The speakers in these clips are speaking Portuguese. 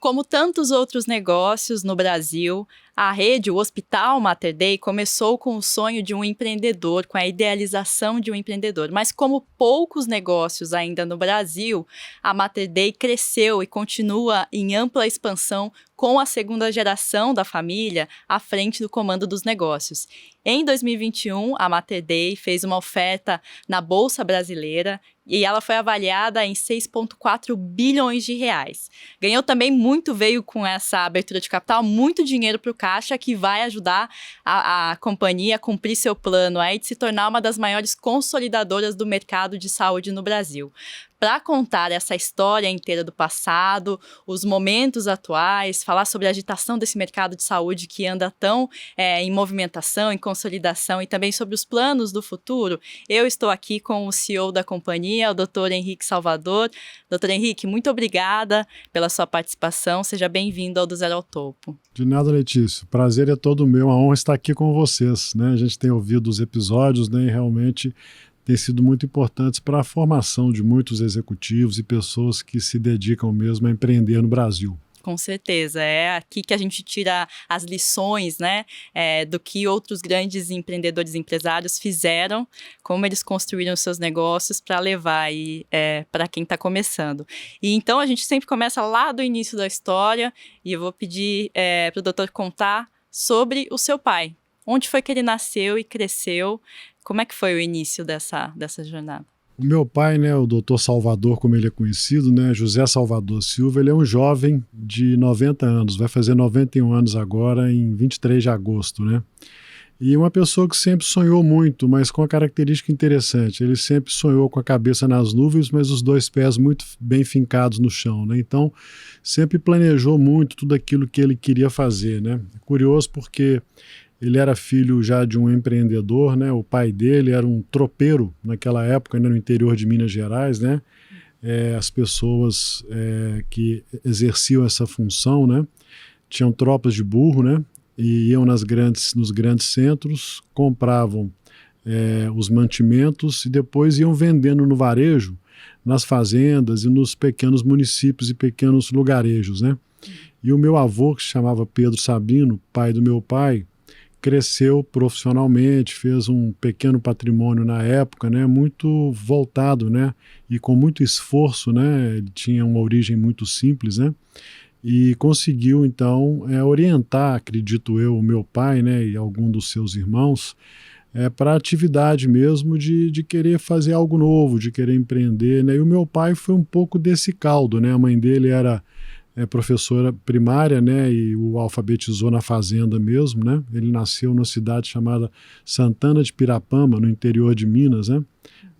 Como tantos outros negócios no Brasil, a rede, o Hospital Mater Dei, começou com o sonho de um empreendedor, com a idealização de um empreendedor. Mas como poucos negócios ainda no Brasil, a Mater Dei cresceu e continua em ampla expansão com a segunda geração da família à frente do comando dos negócios. Em 2021, a Mater Dei fez uma oferta na Bolsa Brasileira e ela foi avaliada em 6,4 bilhões de reais. Ganhou também muito, veio com essa abertura de capital, muito dinheiro para o caixa, que vai ajudar a companhia a cumprir seu plano aí de se tornar uma das maiores consolidadoras do mercado de saúde no Brasil. Para contar essa história inteira do passado, os momentos atuais, falar sobre a agitação desse mercado de saúde que anda tão em movimentação, em consolidação, e também sobre os planos do futuro, eu estou aqui com o CEO da companhia, o Dr. Henrique Salvador. Dr. Henrique, muito obrigada pela sua participação. Seja bem-vindo ao Do Zero ao Topo. De nada, Letícia. O prazer é todo meu. A honra estar aqui com vocês, né? A gente tem ouvido os episódios, né? E realmente têm sido muito importantes para a formação de muitos executivos e pessoas que se dedicam mesmo a empreender no Brasil. Com certeza, é aqui que a gente tira as lições, né, do que outros grandes empreendedores e empresários fizeram, como eles construíram seus negócios para levar aí para quem está começando. E então a gente sempre começa lá do início da história e eu vou pedir para o doutor contar sobre o seu pai. Onde foi que ele nasceu e cresceu? Como é que foi o início dessa jornada? O meu pai, né, o Dr. Salvador, como ele é conhecido, né, José Salvador Silva, ele é um jovem de 90 anos, vai fazer 91 anos agora, em 23 de agosto, né? E uma pessoa que sempre sonhou muito, mas com uma característica interessante. Ele sempre sonhou com a cabeça nas nuvens, mas os dois pés muito bem fincados no chão, né? Então, sempre planejou muito tudo aquilo que ele queria fazer, né? É curioso porque ele era filho já de um empreendedor, né? O pai dele era um tropeiro naquela época, ainda no interior de Minas Gerais, né? As pessoas que exerciam essa função, né? Tinham tropas de burro, né? E iam nos grandes centros, compravam os mantimentos e depois iam vendendo no varejo, nas fazendas e nos pequenos municípios e pequenos lugarejos, né? E o meu avô, que se chamava Pedro Sabino, pai do meu pai, cresceu profissionalmente, fez um pequeno patrimônio na época, né, muito voltado, né, e com muito esforço, né, ele tinha uma origem muito simples, né, e conseguiu então orientar, acredito eu, o meu pai, né, e algum dos seus irmãos, para a atividade mesmo de querer fazer algo novo, de querer empreender, né, e o meu pai foi um pouco desse caldo, né, a mãe dele era professora primária, né, e o alfabetizou na fazenda mesmo, né, ele nasceu numa cidade chamada Santana de Pirapama, no interior de Minas, né,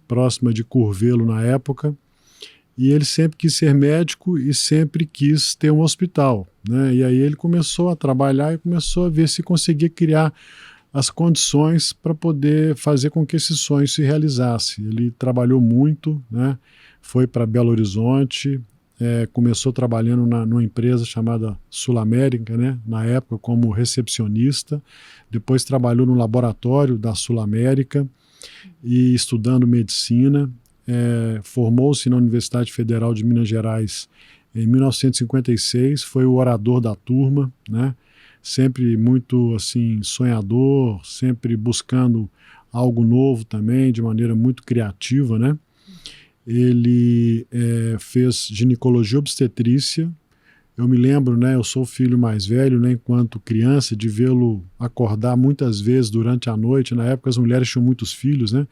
próxima de Curvelo na época, e ele sempre quis ser médico e sempre quis ter um hospital, né, e aí ele começou a trabalhar e começou a ver se conseguia criar as condições para poder fazer com que esse sonho se realizasse. Ele trabalhou muito, né, foi para Belo Horizonte, começou trabalhando numa empresa chamada Sul América, né, na época como recepcionista, depois trabalhou no laboratório da Sul América e estudando medicina, formou-se na Universidade Federal de Minas Gerais em 1956, foi o orador da turma, né, sempre muito assim sonhador, sempre buscando algo novo também, de maneira muito criativa, né. Ele fez ginecologia obstetrícia. Eu me lembro, né, eu sou o filho mais velho, né, enquanto criança, de vê-lo acordar muitas vezes durante a noite. Na época as mulheres tinham muitos filhos, né,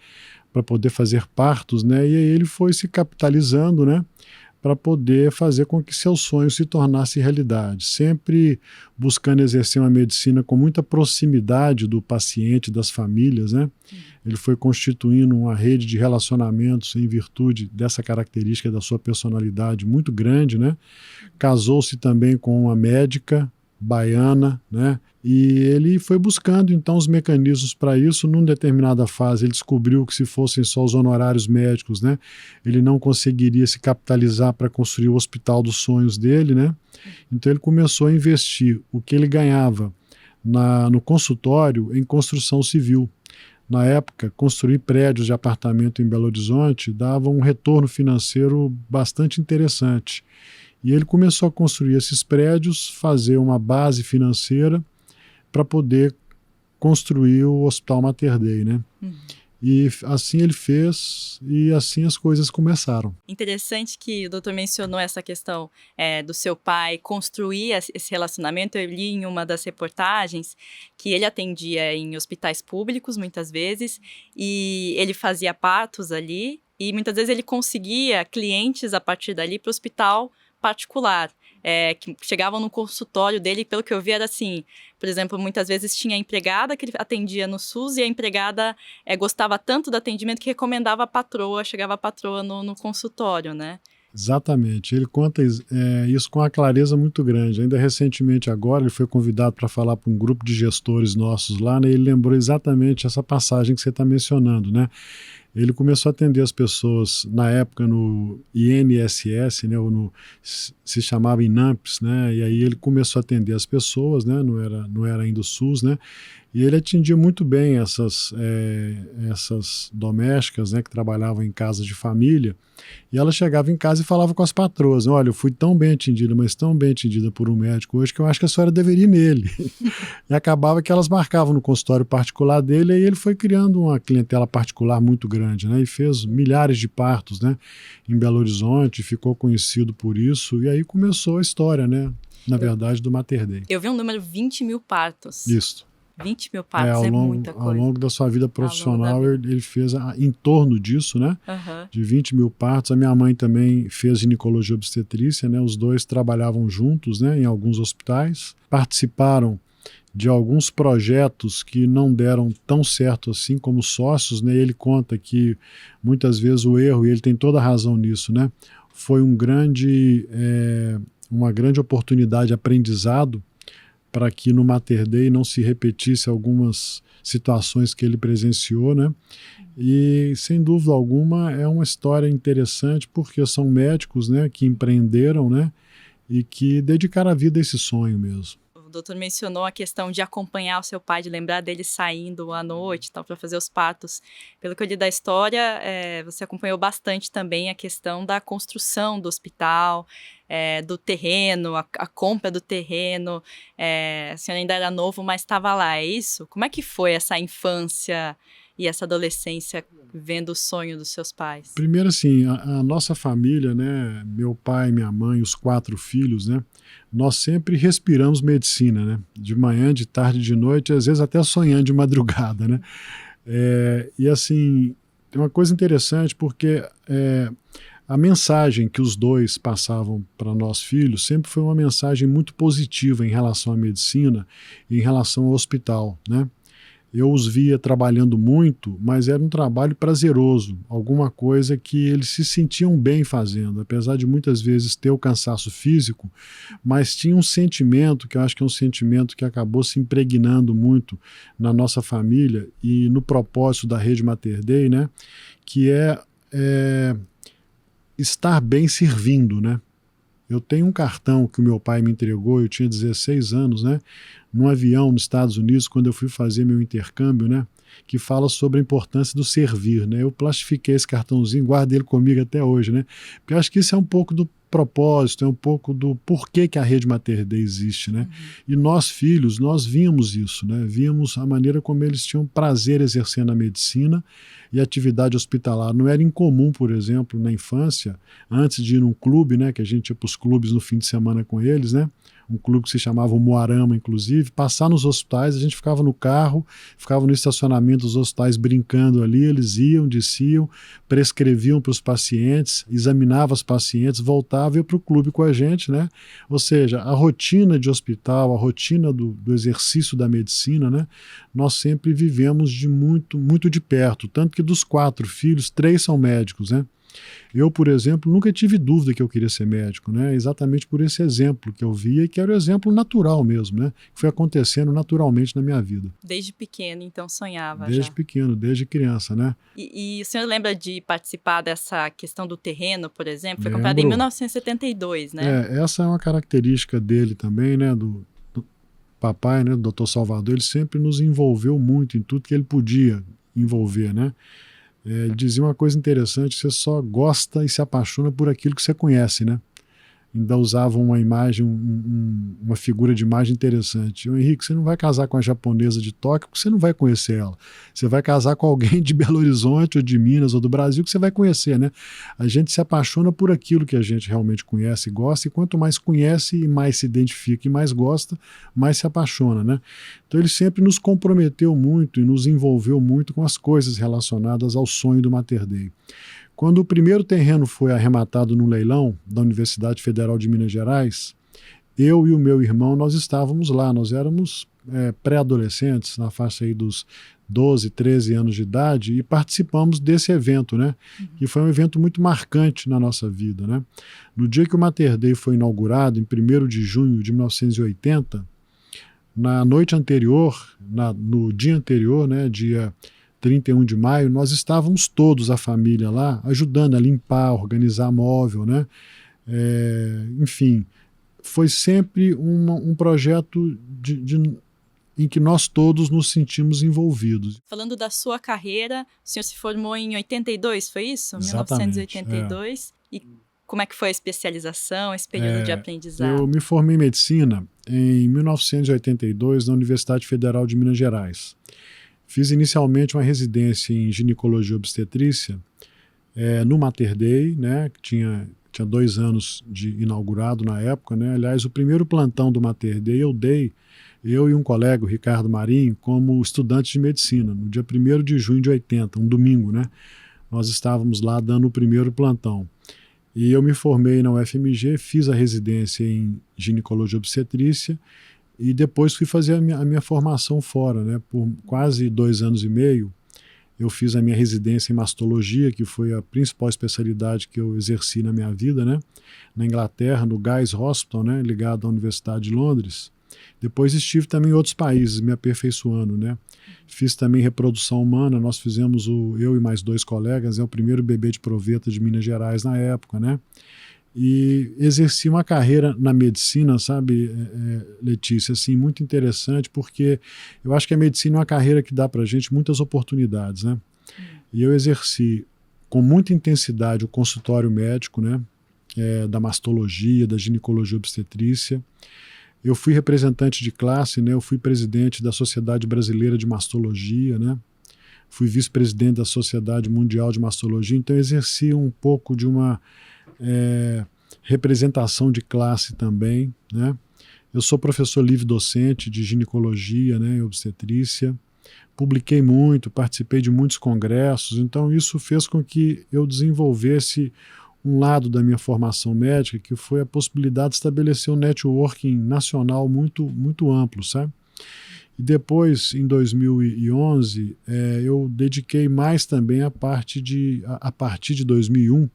para poder fazer partos, né, e aí ele foi se capitalizando, né, para poder fazer com que seus sonhos se tornassem realidade, sempre buscando exercer uma medicina com muita proximidade do paciente, das famílias, né? Ele foi constituindo uma rede de relacionamentos em virtude dessa característica da sua personalidade muito grande, né? Casou-se também com uma médica baiana, né? E ele foi buscando então os mecanismos para isso. Numa determinada fase ele descobriu que se fossem só os honorários médicos, né, ele não conseguiria se capitalizar para construir o hospital dos sonhos dele, né? Então ele começou a investir o que ele ganhava no consultório em construção civil. Na época, construir prédios de apartamento em Belo Horizonte dava um retorno financeiro bastante interessante. E ele começou a construir esses prédios, fazer uma base financeira para poder construir o Hospital Mater Dei, né? E assim ele fez, e assim as coisas começaram. Interessante que o doutor mencionou essa questão do seu pai construir esse relacionamento. Eu li em uma das reportagens que ele atendia em hospitais públicos, muitas vezes, e ele fazia partos ali, e muitas vezes ele conseguia clientes a partir dali para o hospital particular. Que chegavam no consultório dele, pelo que eu vi, era assim, por exemplo, muitas vezes tinha a empregada que ele atendia no SUS, e a empregada gostava tanto do atendimento que recomendava a patroa, chegava a patroa no consultório, né? Exatamente, ele conta isso com uma clareza muito grande. Ainda recentemente agora ele foi convidado para falar para um grupo de gestores nossos lá, né? Ele lembrou exatamente essa passagem que você está mencionando, né? Ele começou a atender as pessoas na época no INSS, né, ou se chamava INAMPS, né, e aí ele começou a atender as pessoas, né, não era ainda o SUS, né, e ele atendia muito bem essas domésticas, né, que trabalhavam em casa de família, e ela chegava em casa e falava com as patroas: olha, eu fui tão bem atendida, mas tão bem atendida por um médico hoje que eu acho que a senhora deveria ir nele. E acabava que elas marcavam no consultório particular dele, e aí ele foi criando uma clientela particular muito grande, né, e fez milhares de partos, né, em Belo Horizonte, ficou conhecido por isso, e aí começou a história, né, na verdade, do Mater Dei. Eu vi um número 20 mil partos. Isso. 20 mil partos muita coisa. Ao longo da sua vida profissional, ele fez em torno disso, né? De 20 mil partos. A minha mãe também fez ginecologia obstetrícia, né? Os dois trabalhavam juntos, né? Em alguns hospitais. Participaram de alguns projetos que não deram tão certo assim como sócios, né? Ele conta que muitas vezes o erro, e ele tem toda a razão nisso, né? Foi uma grande oportunidade de aprendizado para que no Mater Dei não se repetisse algumas situações que ele presenciou, né? E, sem dúvida alguma, é uma história interessante, porque são médicos, né, que empreenderam, né, e que dedicaram a vida a esse sonho mesmo. O doutor mencionou a questão de acompanhar o seu pai, de lembrar dele saindo à noite para fazer os partos. Pelo que eu li da história, você acompanhou bastante também a questão da construção do hospital, do terreno, a compra do terreno. A senhora ainda era novo, mas estava lá, é isso? Como é que foi essa infância e essa adolescência vendo o sonho dos seus pais? Primeiro, assim, a nossa família, né, meu pai, minha mãe, os 4 filhos, né, nós sempre respiramos medicina, né, de manhã, de tarde, de noite, às vezes até sonhando de madrugada, né. E assim, tem uma coisa interessante, porque a mensagem que os dois passavam para nós filhos sempre foi uma mensagem muito positiva em relação à medicina e em relação ao hospital, né. Eu os via trabalhando muito, mas era um trabalho prazeroso, alguma coisa que eles se sentiam bem fazendo, apesar de muitas vezes ter o cansaço físico, mas tinha um sentimento, que eu acho que é um sentimento que acabou se impregnando muito na nossa família e no propósito da Rede Mater Dei, né, que é estar bem servindo, né. Eu tenho um cartão que o meu pai me entregou, eu tinha 16 anos, né, num avião nos Estados Unidos, quando eu fui fazer meu intercâmbio, né, que fala sobre a importância do servir, né. Eu plastifiquei esse cartãozinho, guardo ele comigo até hoje, né, porque eu acho que isso é um pouco do propósito, é um pouco do porquê que a Rede Mater Dei existe, né. E nós filhos, nós víamos isso, né, víamos a maneira como eles tinham prazer exercendo a medicina e a atividade hospitalar. Não era incomum, por exemplo, na infância, antes de ir num clube, né, que a gente ia para os clubes no fim de semana com eles, né, um clube que se chamava o Moarama, inclusive, passar nos hospitais, a gente ficava no carro, ficava no estacionamento dos hospitais brincando ali, eles iam, desciam, prescreviam para os pacientes, examinavam os pacientes, voltavam e iam para o clube com a gente, né? Ou seja, a rotina de hospital, a rotina do exercício da medicina, né? Nós sempre vivemos muito de perto, tanto que dos 4 filhos, 3 são médicos, né? Eu, por exemplo, nunca tive dúvida que eu queria ser médico, né? Exatamente por esse exemplo que eu via e que era o exemplo natural mesmo, né? Que foi acontecendo naturalmente na minha vida. Desde pequeno, então, sonhava Desde pequeno, desde criança, né? E o senhor lembra de participar dessa questão do terreno, por exemplo? Foi Lembro. comprado em 1972, né? Essa é uma característica dele também, né? Do papai, né? Do Dr. Salvador, ele sempre nos envolveu muito em tudo que ele podia envolver, né? Ele dizia uma coisa interessante: você só gosta e se apaixona por aquilo que você conhece, né? ainda usavam uma imagem, uma figura de imagem interessante. Henrique, você não vai casar com a japonesa de Tóquio porque você não vai conhecer ela. Você vai casar com alguém de Belo Horizonte ou de Minas ou do Brasil que você vai conhecer, né? A gente se apaixona por aquilo que a gente realmente conhece e gosta, e quanto mais conhece e mais se identifica e mais gosta, mais se apaixona, né? Então ele sempre nos comprometeu muito e nos envolveu muito com as coisas relacionadas ao sonho do Mater Dei. Quando o primeiro terreno foi arrematado no leilão da Universidade Federal de Minas Gerais, eu e o meu irmão, nós estávamos lá, nós éramos pré-adolescentes, na faixa aí dos 12, 13 anos de idade, e participamos desse evento, né? Que foi um evento muito marcante na nossa vida, né? No dia que o Mater Dei foi inaugurado, em 1º de junho de 1980, na noite anterior, no dia anterior, né, dia 31 de maio, nós estávamos todos, a família lá, ajudando a limpar, organizar móvel, né? Enfim, foi sempre um projeto em que nós todos nos sentimos envolvidos. Falando da sua carreira, o senhor se formou em 82, foi isso? Exatamente, 1982. E como é que foi a especialização, esse período de aprendizado? Eu me formei em medicina em 1982 na Universidade Federal de Minas Gerais. Fiz inicialmente uma residência em ginecologia e obstetrícia no Mater Dei, né, que tinha 2 anos de inaugurado na época, né? Aliás, o primeiro plantão do Mater Dei eu e um colega, o Ricardo Marinho, como estudantes de medicina, no dia 1º de junho de 80, um domingo, né? Nós estávamos lá dando o primeiro plantão. E eu me formei na UFMG, fiz a residência em ginecologia e obstetrícia, e depois fui fazer a minha formação fora, né? Por quase 2 anos e meio, eu fiz a minha residência em mastologia, que foi a principal especialidade que eu exerci na minha vida, né? Na Inglaterra, no Guy's Hospital, né? Ligado à Universidade de Londres. Depois estive também em outros países, me aperfeiçoando, né? Fiz também reprodução humana, nós fizemos, eu e mais 2 colegas, o primeiro bebê de proveta de Minas Gerais na época, né? E exerci uma carreira na medicina, sabe, Letícia, assim, muito interessante, porque eu acho que a medicina é uma carreira que dá pra gente muitas oportunidades, né? E eu exerci com muita intensidade o consultório médico, né? Da mastologia, da ginecologia obstetrícia. Eu fui representante de classe, né? Eu fui presidente da Sociedade Brasileira de Mastologia, né? Fui vice-presidente da Sociedade Mundial de Mastologia, então eu exerci um pouco de uma representação de classe também, né? Eu sou professor livre-docente de ginecologia, né, e obstetrícia. Publiquei muito, participei de muitos congressos, então isso fez com que eu desenvolvesse um lado da minha formação médica, que foi a possibilidade de estabelecer um networking nacional muito, muito amplo, sabe? E depois, em 2011, eu dediquei mais também a partir de 2001,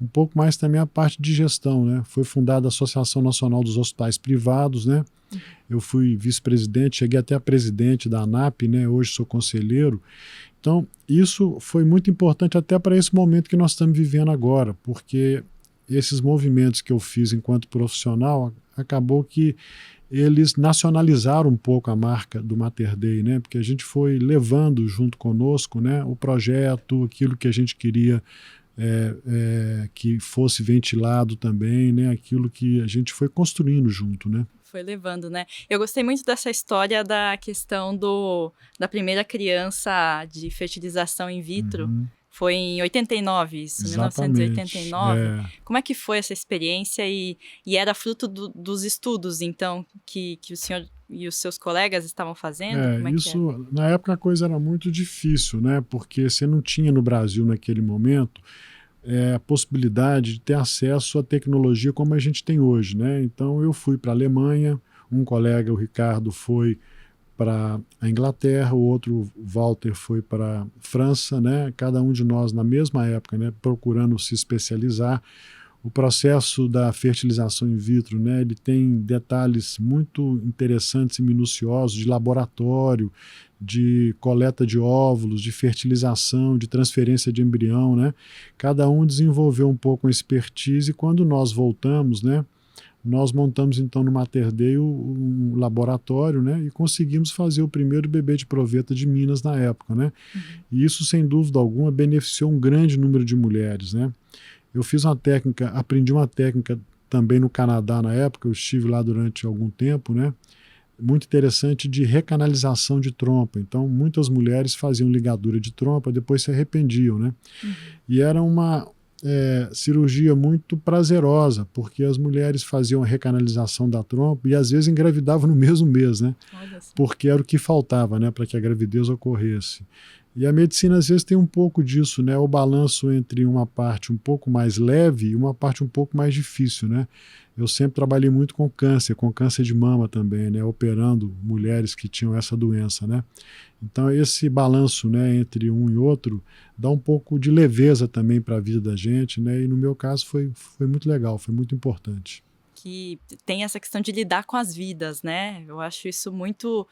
um pouco mais também a parte de gestão, né? Foi fundada a Associação Nacional dos Hospitais Privados, né? Eu fui vice-presidente, cheguei até a presidente da ANAP, né? Hoje sou conselheiro. Então, isso foi muito importante até para esse momento que nós estamos vivendo agora, porque esses movimentos que eu fiz enquanto profissional, acabou que eles nacionalizaram um pouco a marca do Mater Dei, né? Porque a gente foi levando junto conosco, né, o projeto, aquilo que a gente queria que fosse ventilado também, né? Aquilo que a gente foi construindo junto, né? Foi levando, né? Eu gostei muito dessa história da questão da primeira criança de fertilização in vitro. Uhum. Foi em 89, isso, Exatamente. 1989. Como é que foi essa experiência e era fruto dos estudos, então, que o senhor e os seus colegas estavam fazendo? Como é isso, que era? na época a coisa era muito difícil, né? Porque você não tinha no Brasil naquele momento a possibilidade de ter acesso à tecnologia como a gente tem hoje, né? Então eu fui para a Alemanha, um colega, o Ricardo, foi para a Inglaterra, o outro, o Walter, foi para a França, né? Cada um de nós na mesma época, né? Procurando se especializar. O processo da fertilização in vitro, né? Ele tem detalhes muito interessantes e minuciosos de laboratório, de coleta de óvulos, de fertilização, de transferência de embrião, né? Cada um desenvolveu um pouco a expertise e quando nós voltamos, né? Nós montamos então no Mater Dei um laboratório, né? E conseguimos fazer o primeiro bebê de proveta de Minas na época, né? Uhum. E isso, sem dúvida alguma, beneficiou um grande número de mulheres, né? Eu fiz uma técnica, aprendi uma técnica também no Canadá na época, eu estive lá durante algum tempo, né? Muito interessante de recanalização de trompa. Então, muitas mulheres faziam ligadura de trompa, depois se arrependiam, né? E era uma cirurgia muito prazerosa, porque as mulheres faziam a recanalização da trompa e às vezes engravidavam no mesmo mês, né? Porque era o que faltava, né, para que a gravidez ocorresse. E a medicina às vezes tem um pouco disso, né? O balanço entre uma parte um pouco mais leve e uma parte um pouco mais difícil, né? Eu sempre trabalhei muito com câncer de mama também, né? Operando mulheres que tinham essa doença, né? Então esse balanço, né, entre um e outro dá um pouco de leveza também para a vida da gente, né? E no meu caso foi muito legal, foi muito importante. Que tem essa questão de lidar com as vidas, né? Eu acho isso muito...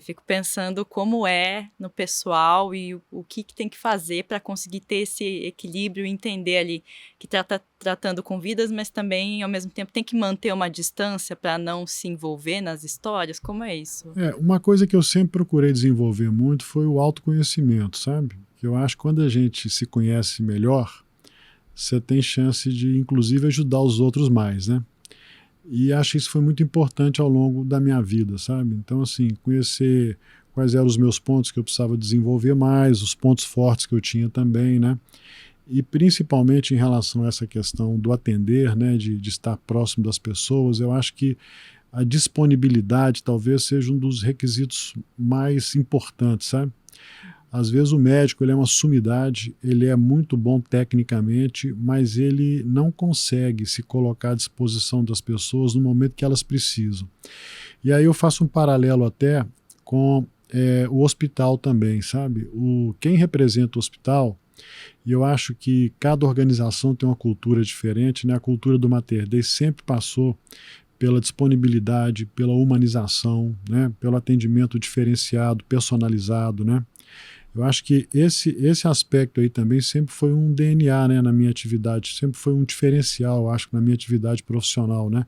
fico pensando como é no pessoal e o que tem que fazer para conseguir ter esse equilíbrio e entender ali que tratando com vidas, mas também, ao mesmo tempo, tem que manter uma distância para não se envolver nas histórias. Como é isso? Uma coisa que eu sempre procurei desenvolver muito foi o autoconhecimento, sabe? Que eu acho que quando a gente se conhece melhor, você tem chance de, inclusive, ajudar os outros mais, né? E acho que isso foi muito importante ao longo da minha vida, sabe? Então, assim, conhecer quais eram os meus pontos que eu precisava desenvolver mais, os pontos fortes que eu tinha também, né? E principalmente em relação a essa questão do atender, né? De estar próximo das pessoas, eu acho que a disponibilidade talvez seja um dos requisitos mais importantes, sabe? Às vezes o médico ele é uma sumidade, ele é muito bom tecnicamente, mas ele não consegue se colocar à disposição das pessoas no momento que elas precisam. E aí eu faço um paralelo até com o hospital também, sabe? Quem representa o hospital, e eu acho que cada organização tem uma cultura diferente, né? A cultura do Mater Dei sempre passou pela disponibilidade, pela humanização, né? Pelo atendimento diferenciado, personalizado, né? Eu acho que esse aspecto aí também sempre foi um DNA, né, na minha atividade, sempre foi um diferencial, eu acho, na minha atividade profissional, né?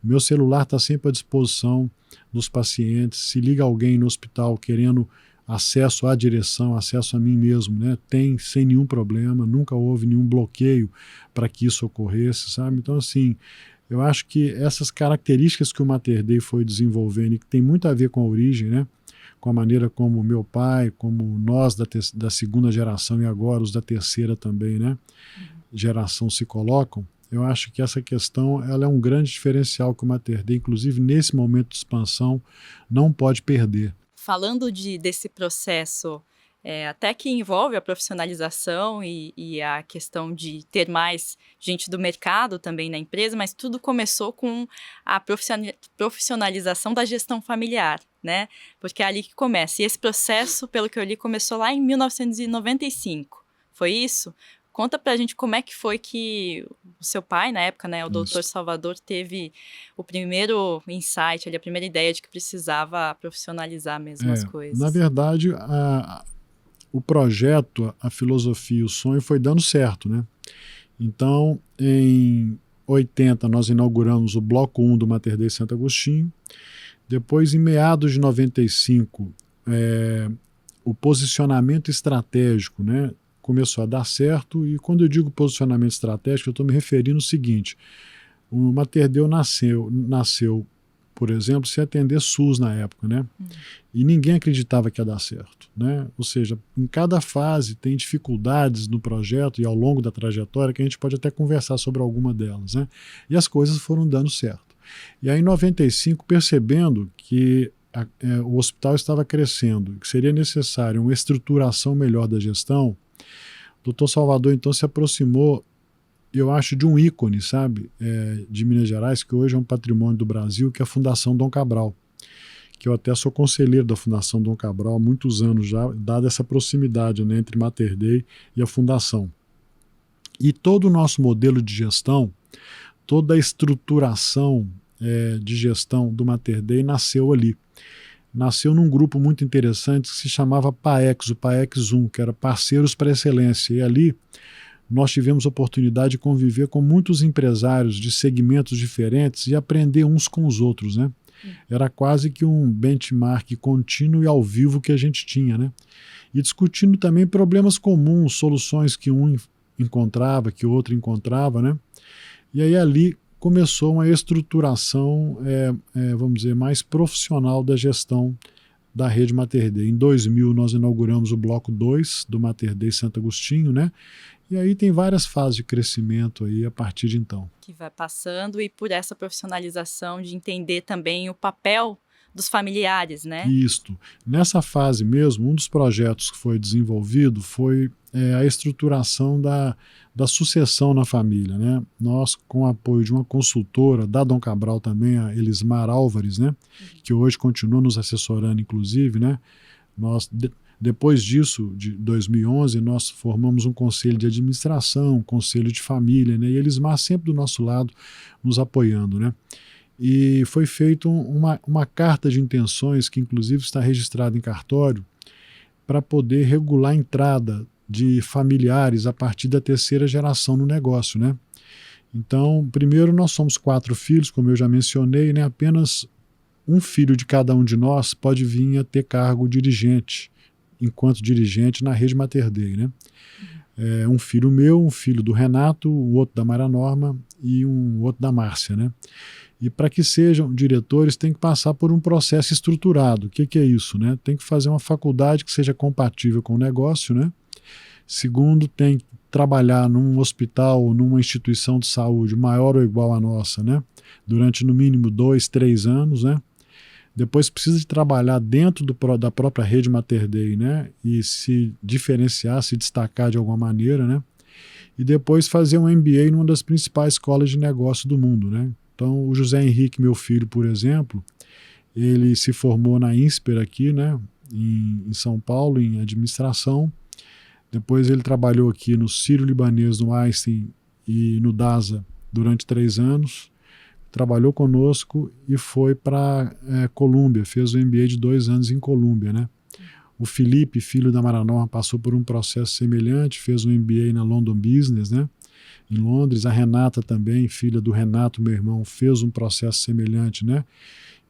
O meu celular está sempre à disposição dos pacientes, se liga alguém no hospital querendo acesso à direção, acesso a mim mesmo, né? Tem sem nenhum problema, nunca houve nenhum bloqueio para que isso ocorresse, sabe? Então, assim, eu acho que essas características que o Mater Dei foi desenvolvendo e que tem muito a ver com a origem, né? Com a maneira como meu pai, como nós da segunda geração e agora os da terceira também, né, geração se colocam, eu acho que essa questão ela é um grande diferencial que o Mater Dei, inclusive nesse momento de expansão, não pode perder. Falando desse processo, até que envolve a profissionalização e a questão de ter mais gente do mercado também na empresa, mas tudo começou com a profissionalização da gestão familiar, né? Porque é ali que começa. E esse processo, pelo que eu li, começou lá em 1995. Foi isso? Conta pra gente como é que foi que o seu pai, na época, né, o Dr. Salvador, teve o primeiro insight, ali, a primeira ideia de que precisava profissionalizar mesmo as coisas. Na verdade, o projeto, a filosofia, o sonho foi dando certo, né? Então, em 80, nós inauguramos o Bloco 1 do Mater Dei Santo Agostinho. Depois, em meados de 95, o posicionamento estratégico, né, começou a dar certo. E quando eu digo posicionamento estratégico, eu estou me referindo ao seguinte: o Mater Dei nasceu, por exemplo, se atender SUS na época, né? E ninguém acreditava que ia dar certo, né? Ou seja, em cada fase tem dificuldades no projeto e ao longo da trajetória que a gente pode até conversar sobre alguma delas, né? E as coisas foram dando certo. E aí, em 95, percebendo que o hospital estava crescendo, que seria necessário uma estruturação melhor da gestão, o Dr. Salvador, então, se aproximou, eu acho, de um ícone, sabe, de Minas Gerais, que hoje é um patrimônio do Brasil, que é a Fundação Dom Cabral, que eu até sou conselheiro da Fundação Dom Cabral há muitos anos já, dada essa proximidade, né, entre Mater Dei e a Fundação. E todo o nosso modelo de gestão, toda a estruturação de gestão do Mater Dei nasceu ali. Nasceu num grupo muito interessante que se chamava PAEX, o PAEX 1, que era Parceiros para Excelência. E ali nós tivemos a oportunidade de conviver com muitos empresários de segmentos diferentes e aprender uns com os outros, né? Era quase que um benchmark contínuo e ao vivo que a gente tinha, né? E discutindo também problemas comuns, soluções que um encontrava, que o outro encontrava, né? E aí ali começou uma estruturação, vamos dizer, mais profissional da gestão da rede Mater Dei. Em 2000 nós inauguramos o bloco 2 do Mater Dei Santo Agostinho, né? E aí tem várias fases de crescimento aí a partir de então. Que vai passando e por essa profissionalização de entender também o papel dos familiares, né? Isto. Nessa fase mesmo, um dos projetos que foi desenvolvido foi a estruturação da sucessão na família, né? Nós, com o apoio de uma consultora, da Dom Cabral também, a Elismar Álvares, né? Que hoje continua nos assessorando, inclusive, né? Nós, depois disso, de 2011, nós formamos um conselho de administração, um conselho de família, né? E Elismar sempre do nosso lado, nos apoiando, né? E foi feita uma carta de intenções, que inclusive está registrada em cartório, para poder regular a entrada de familiares a partir da terceira geração no negócio, né? Então, primeiro, nós somos 4 filhos, como eu já mencionei, né? Apenas um filho de cada um de nós pode vir a ter cargo dirigente, enquanto dirigente na rede Mater Dei, né? Um filho meu, um filho do Renato, um outro da Maria Norma e um outro da Márcia, né? E para que sejam diretores tem que passar por um processo estruturado. O que é isso, né? Tem que fazer uma faculdade que seja compatível com o negócio, né? Segundo, tem que trabalhar num hospital ou numa instituição de saúde maior ou igual à nossa, né? Durante no mínimo 2, 3 anos, né? Depois precisa de trabalhar dentro da própria rede Mater Dei, né? E se diferenciar, se destacar de alguma maneira, né? E depois fazer um MBA numa das principais escolas de negócio do mundo, né? Então, o José Henrique, meu filho, por exemplo, ele se formou na INSPER aqui, né, em São Paulo, em administração. Depois ele trabalhou aqui no Sírio-Libanês, no Einstein e no DASA durante 3 anos. Trabalhou conosco e foi para Colômbia, fez o MBA de 2 anos em Colômbia, né? O Felipe, filho da Maria Norma, passou por um processo semelhante, fez um MBA na London Business, né? Em Londres. A Renata também, filha do Renato, meu irmão, fez um processo semelhante, né?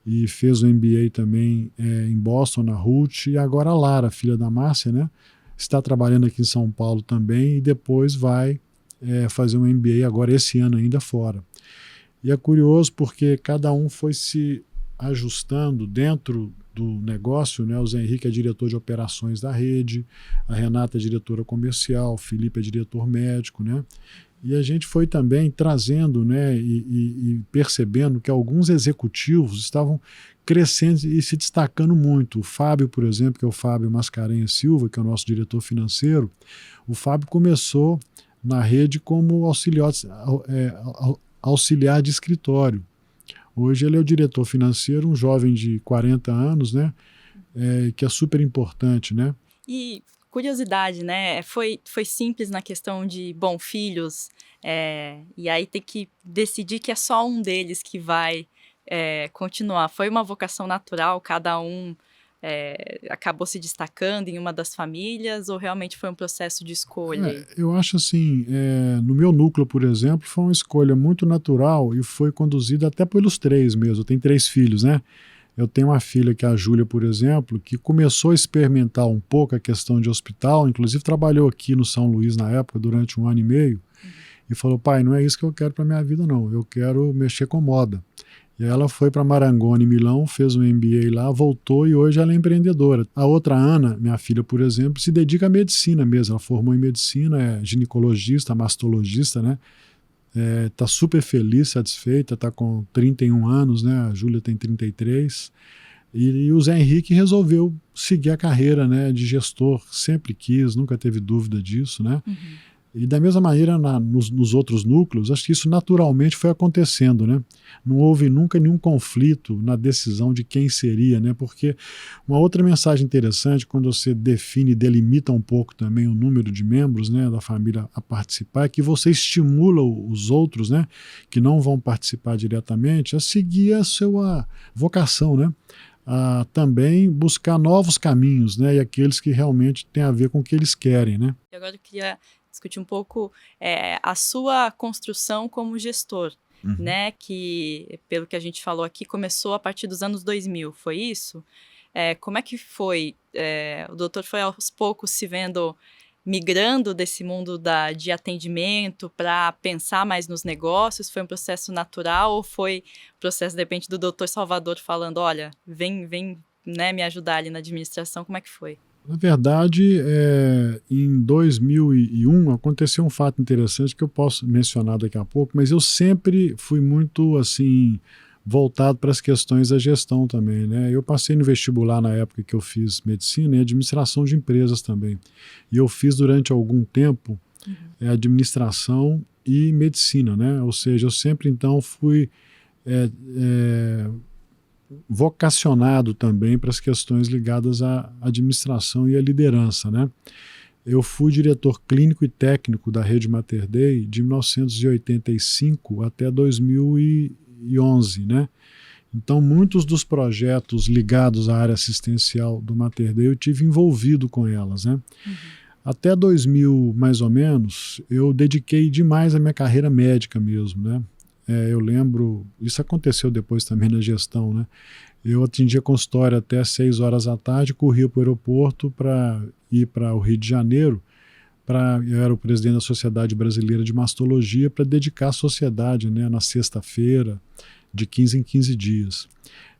E fez o MBA também em Boston, na Ruth. E agora a Lara, filha da Márcia, né? Está trabalhando aqui em São Paulo também e depois vai fazer um MBA agora esse ano ainda fora. E é curioso porque cada um foi se ajustando dentro do negócio, né? O Zé Henrique é diretor de operações da rede, a Renata é diretora comercial, o Felipe é diretor médico, né? E a gente foi também trazendo, né, e percebendo que alguns executivos estavam crescendo e se destacando muito. O Fábio, por exemplo, que é o Fábio Mascarenhas Silva, que é o nosso diretor financeiro, o Fábio começou na rede como auxiliar de escritório. Hoje ele é o diretor financeiro, um jovem de 40 anos, né, que é super importante, né? E curiosidade, né? Foi simples na questão de, filhos, e aí tem que decidir que é só um deles que vai continuar. Foi uma vocação natural, cada um acabou se destacando em uma das famílias, ou realmente foi um processo de escolha? Eu acho assim, no meu núcleo, por exemplo, foi uma escolha muito natural e foi conduzida até pelos 3 mesmo. Eu tenho 3 filhos, né? Eu tenho uma filha, que é a Júlia, por exemplo, que começou a experimentar um pouco a questão de hospital, inclusive trabalhou aqui no São Luís na época, durante 1 ano e meio, e falou: pai, não é isso que eu quero para minha vida não, eu quero mexer com moda. E ela foi para Marangoni, Milão, fez um MBA lá, voltou e hoje ela é empreendedora. A outra, Ana, minha filha, por exemplo, se dedica à medicina mesmo, ela formou em medicina, é ginecologista, mastologista, né? Tá super feliz, satisfeita, tá com 31 anos, né? A Júlia tem 33. E o Zé Henrique resolveu seguir a carreira, né, de gestor, sempre quis, nunca teve dúvida disso, né? E da mesma maneira nos outros núcleos, acho que isso naturalmente foi acontecendo, né? Não houve nunca nenhum conflito na decisão de quem seria, né? Porque uma outra mensagem interessante, quando você define e delimita um pouco também o número de membros, né, da família a participar, é que você estimula os outros, né, que não vão participar diretamente, a seguir a sua vocação, né? A também buscar novos caminhos, né? E aqueles que realmente têm a ver com o que eles querem, né? E agora eu queria discutir um pouco a sua construção como gestor, né? Que, pelo que a gente falou aqui, começou a partir dos anos 2000, foi isso? Como é que foi? O doutor foi aos poucos se vendo migrando desse mundo de atendimento para pensar mais nos negócios? Foi um processo natural ou foi processo, de repente, do Dr. Salvador falando, olha, vem, né, me ajudar ali na administração? Como é que foi? Na verdade, em 2001 aconteceu um fato interessante que eu posso mencionar daqui a pouco, mas eu sempre fui muito assim voltado para as questões da gestão também, né? Eu passei no vestibular na época que eu fiz medicina e administração de empresas também. E eu fiz durante algum tempo administração e medicina, né? Ou seja, eu sempre então fui vocacionado também para as questões ligadas à administração e à liderança, né? Eu fui diretor clínico e técnico da Rede Mater Dei de 1985 até 2011, né? Então, muitos dos projetos ligados à área assistencial do Mater Dei eu tive envolvido com elas, né? Até 2000, mais ou menos, eu dediquei demais a minha carreira médica mesmo, né? Eu lembro, isso aconteceu depois também na gestão, né? Eu atendia consultório até 6 horas da tarde, corria para o aeroporto para ir para o Rio de Janeiro, eu era o presidente da Sociedade Brasileira de Mastologia, para dedicar à sociedade, né, na sexta-feira, de 15 em 15 dias.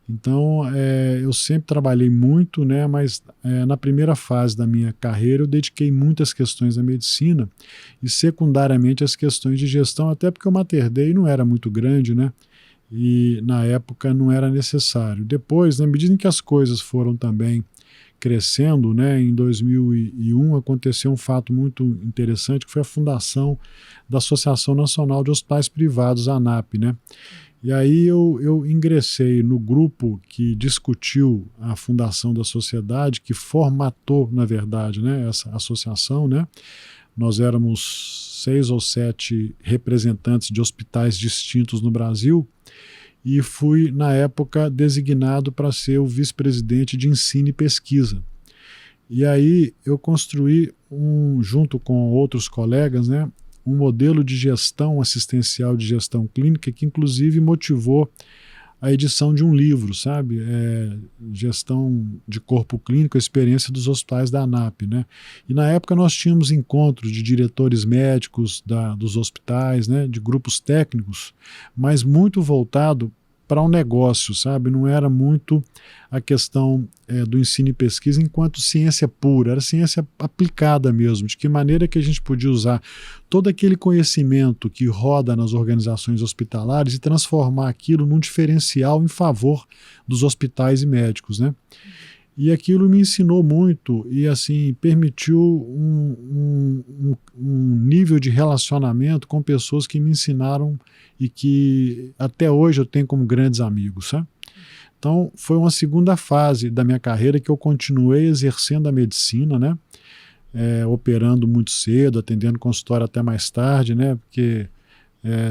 Então, eu sempre trabalhei muito, né, mas na primeira fase da minha carreira eu dediquei muitas questões da medicina e secundariamente as questões de gestão, até porque o Mater Dei não era muito grande, né, e na época não era necessário. Depois, na medida em que as coisas foram também crescendo, né, em 2001 aconteceu um fato muito interessante, que foi a fundação da Associação Nacional de Hospitais Privados, a ANAP, né? E aí eu ingressei no grupo que discutiu a fundação da sociedade, que formatou, na verdade, né, essa associação, né? Nós éramos 6 ou 7 representantes de hospitais distintos no Brasil e fui, na época, designado para ser o vice-presidente de ensino e pesquisa. E aí eu construí, junto com outros colegas, né, um modelo de gestão assistencial, de gestão clínica, que inclusive motivou a edição de um livro, sabe? Gestão de corpo clínico, a experiência dos hospitais da ANAP, né? E na época nós tínhamos encontros de diretores médicos dos hospitais, né? De grupos técnicos, mas muito voltado para um negócio, sabe? Não era muito a questão do ensino e pesquisa enquanto ciência pura, era ciência aplicada mesmo, de que maneira que a gente podia usar todo aquele conhecimento que roda nas organizações hospitalares e transformar aquilo num diferencial em favor dos hospitais e médicos, né? E aquilo me ensinou muito e assim permitiu um nível de relacionamento com pessoas que me ensinaram e que até hoje eu tenho como grandes amigos, sabe? Então foi uma segunda fase da minha carreira que eu continuei exercendo a medicina, né? Operando muito cedo, atendendo consultório até mais tarde, né? Porque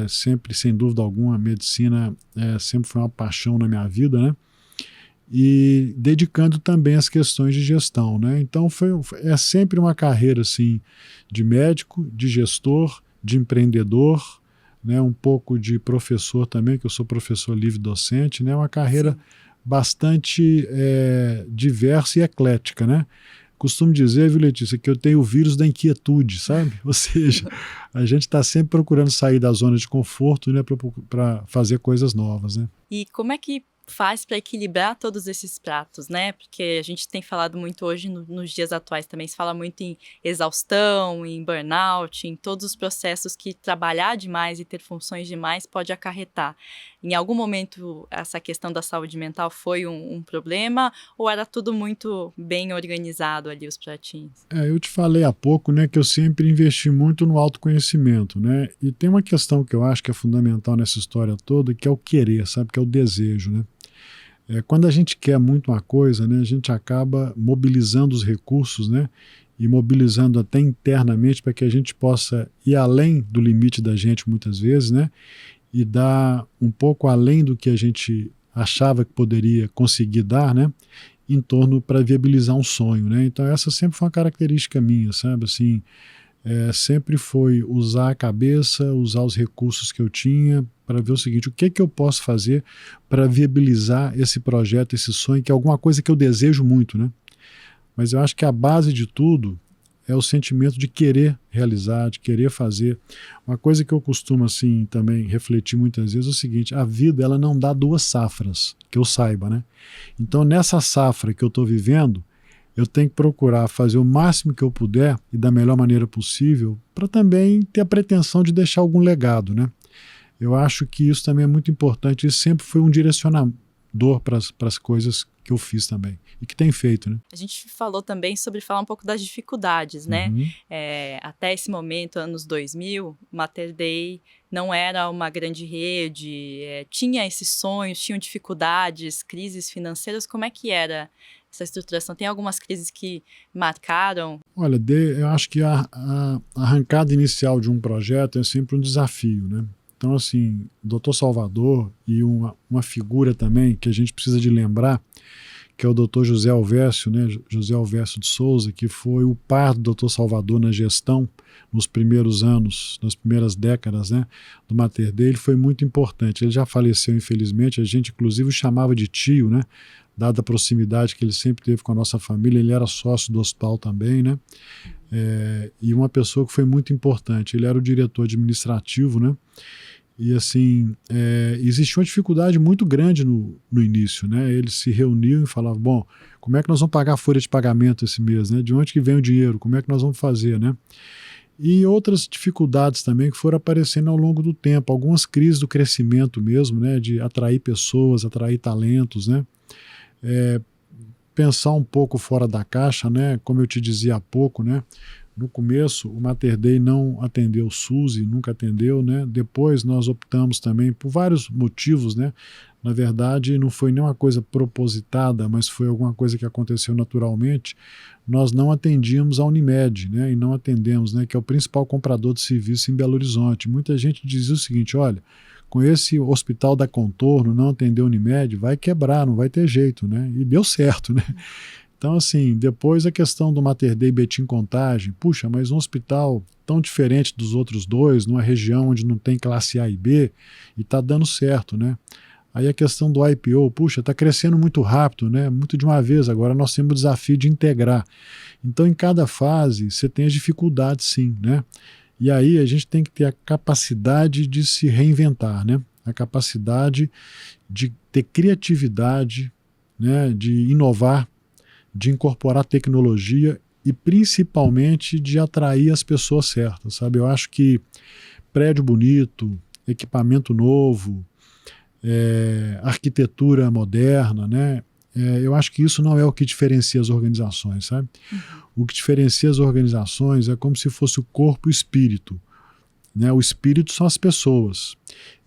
sempre, sem dúvida alguma, a medicina sempre foi uma paixão na minha vida, né? E dedicando também às questões de gestão, né? Então é sempre uma carreira assim, de médico, de gestor, de empreendedor, né? Um pouco de professor também, que eu sou professor livre docente, né? Uma carreira bastante diversa e eclética, né? Costumo dizer, viu, Letícia, que eu tenho o vírus da inquietude, sabe? Ou seja, a gente está sempre procurando sair da zona de conforto, né, para fazer coisas novas, né? E como é que faz para equilibrar todos esses pratos, né? Porque a gente tem falado muito hoje, nos dias atuais também, se fala muito em exaustão, em burnout, em todos os processos que trabalhar demais e ter funções demais pode acarretar. Em algum momento, essa questão da saúde mental foi um problema ou era tudo muito bem organizado ali, os pratinhos? Eu te falei há pouco, né, que eu sempre investi muito no autoconhecimento, né? E tem uma questão que eu acho que é fundamental nessa história toda, que é o querer, sabe? Que é o desejo, né? Quando a gente quer muito uma coisa, né, a gente acaba mobilizando os recursos, né, e mobilizando até internamente para que a gente possa ir além do limite da gente muitas vezes, né, e dar um pouco além do que a gente achava que poderia conseguir dar, né, em torno para viabilizar um sonho, né. Então essa sempre foi uma característica minha, sabe, assim, sempre foi usar a cabeça, usar os recursos que eu tinha para ver o seguinte, o que eu posso fazer para viabilizar esse projeto, esse sonho, que é alguma coisa que eu desejo muito, né? Mas eu acho que a base de tudo é o sentimento de querer realizar, de querer fazer. Uma coisa que eu costumo assim também refletir muitas vezes é o seguinte: a vida ela não dá duas safras, que eu saiba, né? Então nessa safra que eu estou vivendo, eu tenho que procurar fazer o máximo que eu puder e da melhor maneira possível para também ter a pretensão de deixar algum legado, né? Eu acho que isso também é muito importante e sempre foi um direcionador para as coisas que eu fiz também e que tem feito, né? A gente falou também sobre falar um pouco das dificuldades, né? Uhum. Até esse momento, anos 2000, o Mater Dei não era uma grande rede, tinha esses sonhos, tinham dificuldades, crises financeiras. Como é que era essa estruturação? Tem algumas crises que marcaram? Olha, eu acho que a arrancada inicial de um projeto é sempre um desafio, né? Então, assim, o Dr. Salvador e uma figura também que a gente precisa de lembrar, que é o Dr. José Alvécio, né? José Alvécio de Souza, que foi o par do Dr. Salvador na gestão nos primeiros anos, nas primeiras décadas, né, do Mater Dei. Ele foi muito importante. Ele já faleceu, infelizmente, a gente inclusive o chamava de tio, né? Dada a proximidade que ele sempre teve com a nossa família. Ele era sócio do hospital também, né? E uma pessoa que foi muito importante. Ele era o diretor administrativo, né? E assim, existia uma dificuldade muito grande no início, né? Eles se reuniam e falavam: bom, como é que nós vamos pagar a folha de pagamento esse mês, né? De onde que vem o dinheiro? Como é que nós vamos fazer, né? E outras dificuldades também que foram aparecendo ao longo do tempo, algumas crises do crescimento mesmo, né? De atrair pessoas, atrair talentos, né? Pensar um pouco fora da caixa, né? Como eu te dizia há pouco, né? No começo, o Mater Dei não atendeu o SUS e nunca atendeu, né? Depois nós optamos também por vários motivos, né? Na verdade, não foi nenhuma coisa propositada, mas foi alguma coisa que aconteceu naturalmente. Nós não atendíamos a Unimed, né? E não atendemos, né? Que é o principal comprador de serviço em Belo Horizonte. Muita gente dizia o seguinte: olha, com esse hospital da Contorno, não atender a Unimed, vai quebrar, não vai ter jeito, né? E deu certo, né? Então, assim, depois a questão do Mater Dei Betim Contagem, puxa, mas um hospital tão diferente dos outros dois, numa região onde não tem classe A e B, e está dando certo, né? Aí a questão do IPO, puxa, está crescendo muito rápido, né? Muito de uma vez, agora nós temos o desafio de integrar. Então, em cada fase, você tem as dificuldades, sim, né? E aí a gente tem que ter a capacidade de se reinventar, né? A capacidade de ter criatividade, né? De inovar, de incorporar tecnologia e principalmente de atrair as pessoas certas, sabe? Eu acho que prédio bonito, equipamento novo, arquitetura moderna, né? Eu acho que isso não é o que diferencia as organizações, sabe? O que diferencia as organizações é como se fosse o corpo e o espírito, né? O espírito são as pessoas.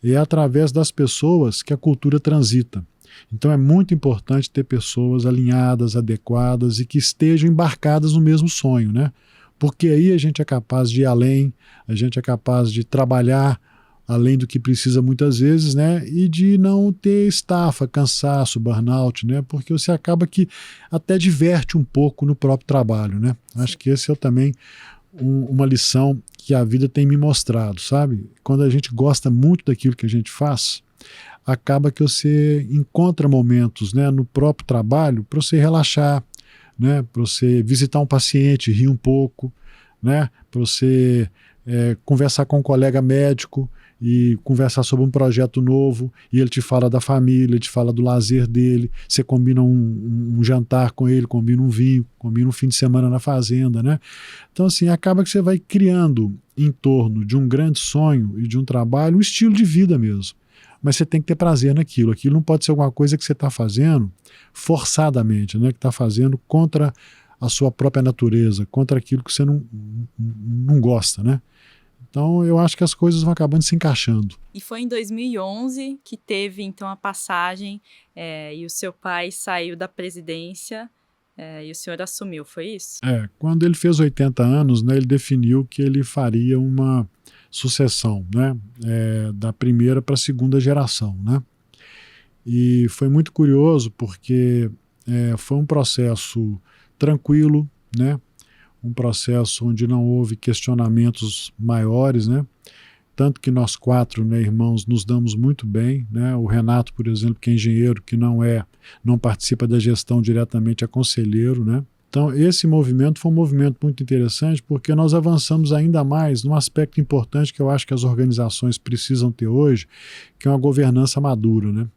E é através das pessoas que a cultura transita. Então é muito importante ter pessoas alinhadas, adequadas e que estejam embarcadas no mesmo sonho, né? Porque aí a gente é capaz de ir além, a gente é capaz de trabalhar além do que precisa muitas vezes, né? E de não ter estafa, cansaço, burnout, né? Porque você acaba que até diverte um pouco no próprio trabalho, né? Acho que esse é também uma lição que a vida tem me mostrado, sabe? Quando a gente gosta muito daquilo que a gente faz, acaba que você encontra momentos, né, no próprio trabalho para você relaxar, né, para você visitar um paciente, rir um pouco, né, para você conversar com um colega médico e conversar sobre um projeto novo, e ele te fala da família, te fala do lazer dele, você combina um jantar com ele, combina um vinho, combina um fim de semana na fazenda, né? Então, assim, acaba que você vai criando em torno de um grande sonho e de um trabalho um estilo de vida mesmo. Mas você tem que ter prazer naquilo. Aquilo não pode ser alguma coisa que você está fazendo forçadamente, né? Que está fazendo contra a sua própria natureza, contra aquilo que você não gosta, né? Então, eu acho que as coisas vão acabando se encaixando. E foi em 2011 que teve, então, a passagem e o seu pai saiu da presidência e o senhor assumiu, foi isso? Quando ele fez 80 anos, né, ele definiu que ele faria uma sucessão, né, da primeira para a segunda geração, né? E foi muito curioso porque foi um processo tranquilo, né? Um processo onde não houve questionamentos maiores, né? Tanto que nós quatro, né, irmãos, nos damos muito bem, né? O Renato, por exemplo, que é engenheiro, que não participa da gestão diretamente, é conselheiro, né? Então, esse movimento foi um movimento muito interessante porque nós avançamos ainda mais num aspecto importante que eu acho que as organizações precisam ter hoje, que é uma governança madura, né?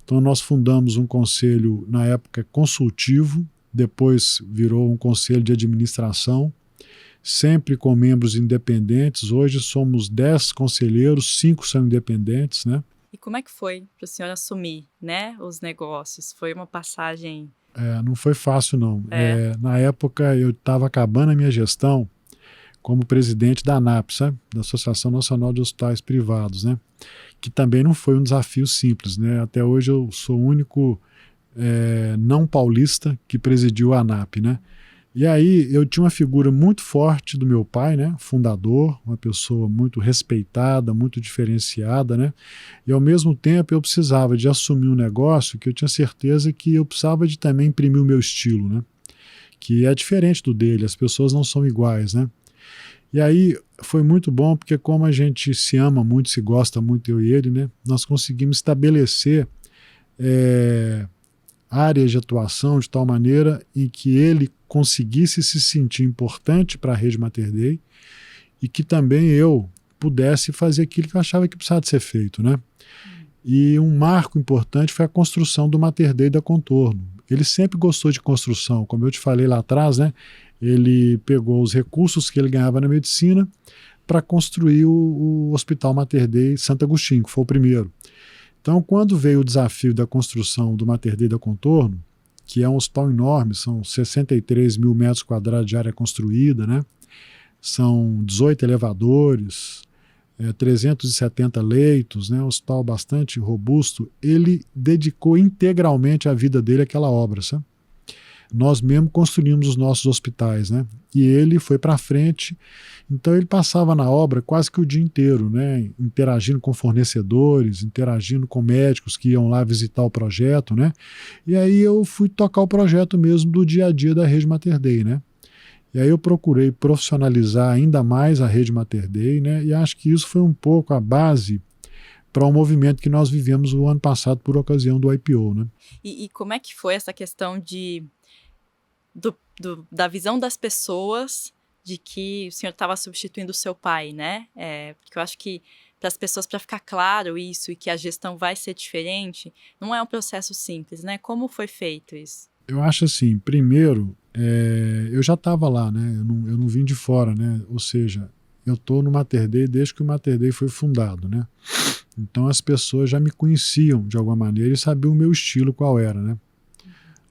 Então, nós fundamos um conselho, na época, consultivo, depois virou um conselho de administração, sempre com membros independentes. Hoje somos 10 conselheiros, 5 são independentes, né? E como é que foi para o senhor assumir, né, os negócios? Foi uma passagem... Não foi fácil, não. Na época, eu estava acabando a minha gestão como presidente da ANAP, sabe? Da Associação Nacional de Hospitais Privados, né? Que também não foi um desafio simples, né? Até hoje eu sou o único não paulista que presidiu a ANAP, né? E aí eu tinha uma figura muito forte do meu pai, né? Fundador, uma pessoa muito respeitada, muito diferenciada, né? E ao mesmo tempo eu precisava de assumir um negócio que eu tinha certeza que eu precisava de também imprimir o meu estilo, né? Que é diferente do dele, as pessoas não são iguais, né? E aí foi muito bom porque como a gente se ama muito, se gosta muito, eu e ele, né? Nós conseguimos estabelecer áreas de atuação de tal maneira em que ele conseguisse se sentir importante para a Rede Mater Dei e que também eu pudesse fazer aquilo que eu achava que precisava de ser feito, né? E um marco importante foi a construção do Mater Dei da Contorno. Ele sempre gostou de construção, como eu te falei lá atrás, né? Ele pegou os recursos que ele ganhava na medicina para construir o Hospital Mater Dei Santo Agostinho, que foi o primeiro. Então, quando veio o desafio da construção do Mater Dei da Contorno, que é um hospital enorme, são 63 mil metros quadrados de área construída, né? São 18 elevadores, 370 leitos, né? Um hospital bastante robusto. Ele dedicou integralmente a vida dele àquela obra, sabe? Nós mesmo construímos os nossos hospitais, né? E ele foi para frente, então ele passava na obra quase que o dia inteiro, né? Interagindo com fornecedores, interagindo com médicos que iam lá visitar o projeto, né? E aí eu fui tocar o projeto mesmo do dia a dia da Rede Mater Dei, né? E aí eu procurei profissionalizar ainda mais a Rede Mater Dei, né? E acho que isso foi um pouco a base para o movimento que nós vivemos o ano passado por ocasião do IPO, né? E como é que foi essa questão da visão das pessoas de que o senhor estava substituindo o seu pai, né? Porque eu acho que para as pessoas, para ficar claro isso e que a gestão vai ser diferente, não é um processo simples, né? Como foi feito isso? Eu acho assim, primeiro, eu já estava lá, né? Eu não vim de fora, né? Ou seja, eu estou no Mater Dei desde que o Mater Dei foi fundado, né? Então as pessoas já me conheciam de alguma maneira e sabiam o meu estilo qual era, né?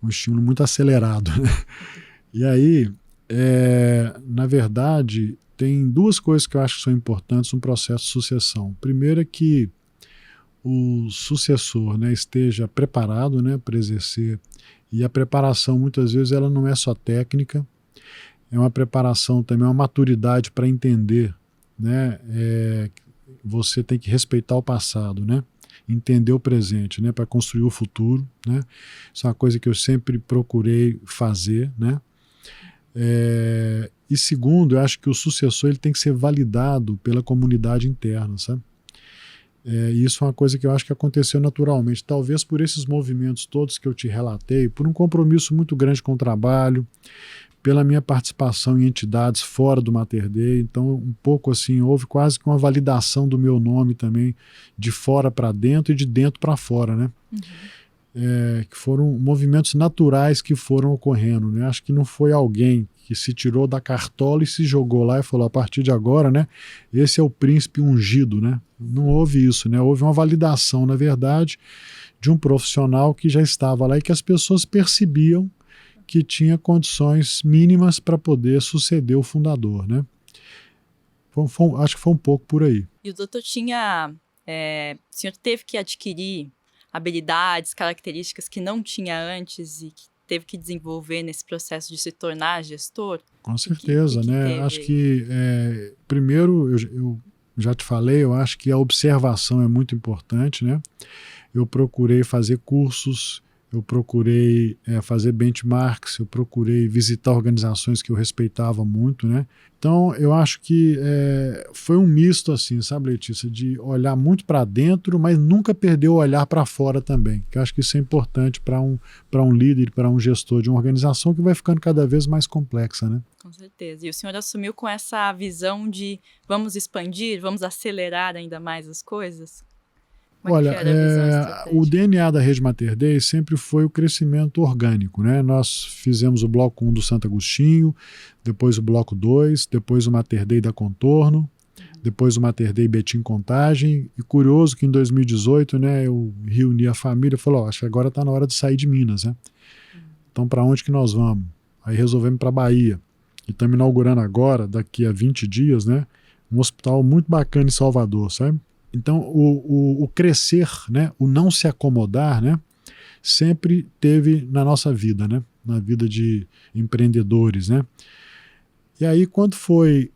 Um estímulo muito acelerado, né? E aí, na verdade, tem duas coisas que eu acho que são importantes no processo de sucessão. Primeiro é que o sucessor, né, esteja preparado, né, para exercer, e a preparação muitas vezes ela não é só técnica, é uma preparação também, uma maturidade para entender, né, você tem que respeitar o passado, né? Entender o presente, né, para construir o futuro, né? Isso é uma coisa que eu sempre procurei fazer, né? E segundo, eu acho que o sucessor ele tem que ser validado pela comunidade interna, sabe? E isso é uma coisa que eu acho que aconteceu naturalmente, talvez por esses movimentos todos que eu te relatei, por um compromisso muito grande com o trabalho, pela minha participação em entidades fora do Mater Dei, então um pouco assim, houve quase que uma validação do meu nome também, de fora para dentro e de dentro para fora, né? Que foram movimentos naturais que foram ocorrendo, né? Acho que não foi alguém que se tirou da cartola e se jogou lá e falou, a partir de agora, né, esse é o príncipe ungido, né? Não houve isso, né? Houve uma validação, na verdade, de um profissional que já estava lá e que as pessoas percebiam que tinha condições mínimas para poder suceder o fundador, né? Acho que foi um pouco por aí. E o doutor tinha... o senhor teve que adquirir habilidades, características que não tinha antes e que teve que desenvolver nesse processo de se tornar gestor? Com certeza, né? Acho que, primeiro, eu já te falei, eu acho que a observação é muito importante, né? Eu procurei fazer cursos eu procurei fazer benchmarks, eu procurei visitar organizações que eu respeitava muito, né? Então, eu acho que foi um misto, assim, sabe, Letícia, de olhar muito para dentro, mas nunca perder o olhar para fora também, que eu acho que isso é importante para um líder, para um gestor de uma organização que vai ficando cada vez mais complexa, né? Com certeza. E o senhor assumiu com essa visão de vamos expandir, vamos acelerar ainda mais as coisas? Como é que Olha, era a visão o estratégica? DNA da Rede Mater Dei sempre foi o crescimento orgânico, né? Nós fizemos o bloco 1 do Santo Agostinho, depois o bloco 2, depois o Mater Dei da Contorno, depois o Mater Dei Betim Contagem, e curioso que em 2018, né, eu reuni a família e falei, acho que agora está na hora de sair de Minas, né? Então, para onde que nós vamos? Aí resolvemos para Bahia, e estamos inaugurando agora, daqui a 20 dias, né, um hospital muito bacana em Salvador, sabe? Então, o crescer, né, o não se acomodar, né, sempre teve na nossa vida, né, na vida de empreendedores, né. E aí, quando foi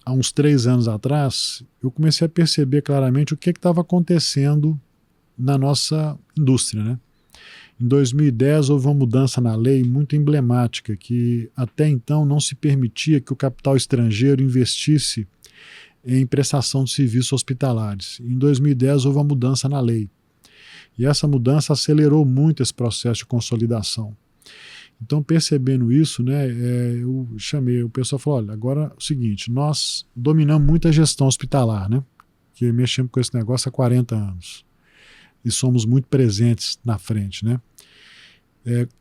há uns 3 anos atrás, eu comecei a perceber claramente o que estava acontecendo na nossa indústria, né. Em 2010 houve uma mudança na lei muito emblemática, que até então não se permitia que o capital estrangeiro investisse em prestação de serviços hospitalares. Em 2010 houve uma mudança na lei. E essa mudança acelerou muito esse processo de consolidação. Então, percebendo isso, né, eu chamei, o pessoal falou, olha, agora é o seguinte, nós dominamos muito a gestão hospitalar, né, que mexemos com esse negócio há 40 anos. E somos muito presentes na frente, né.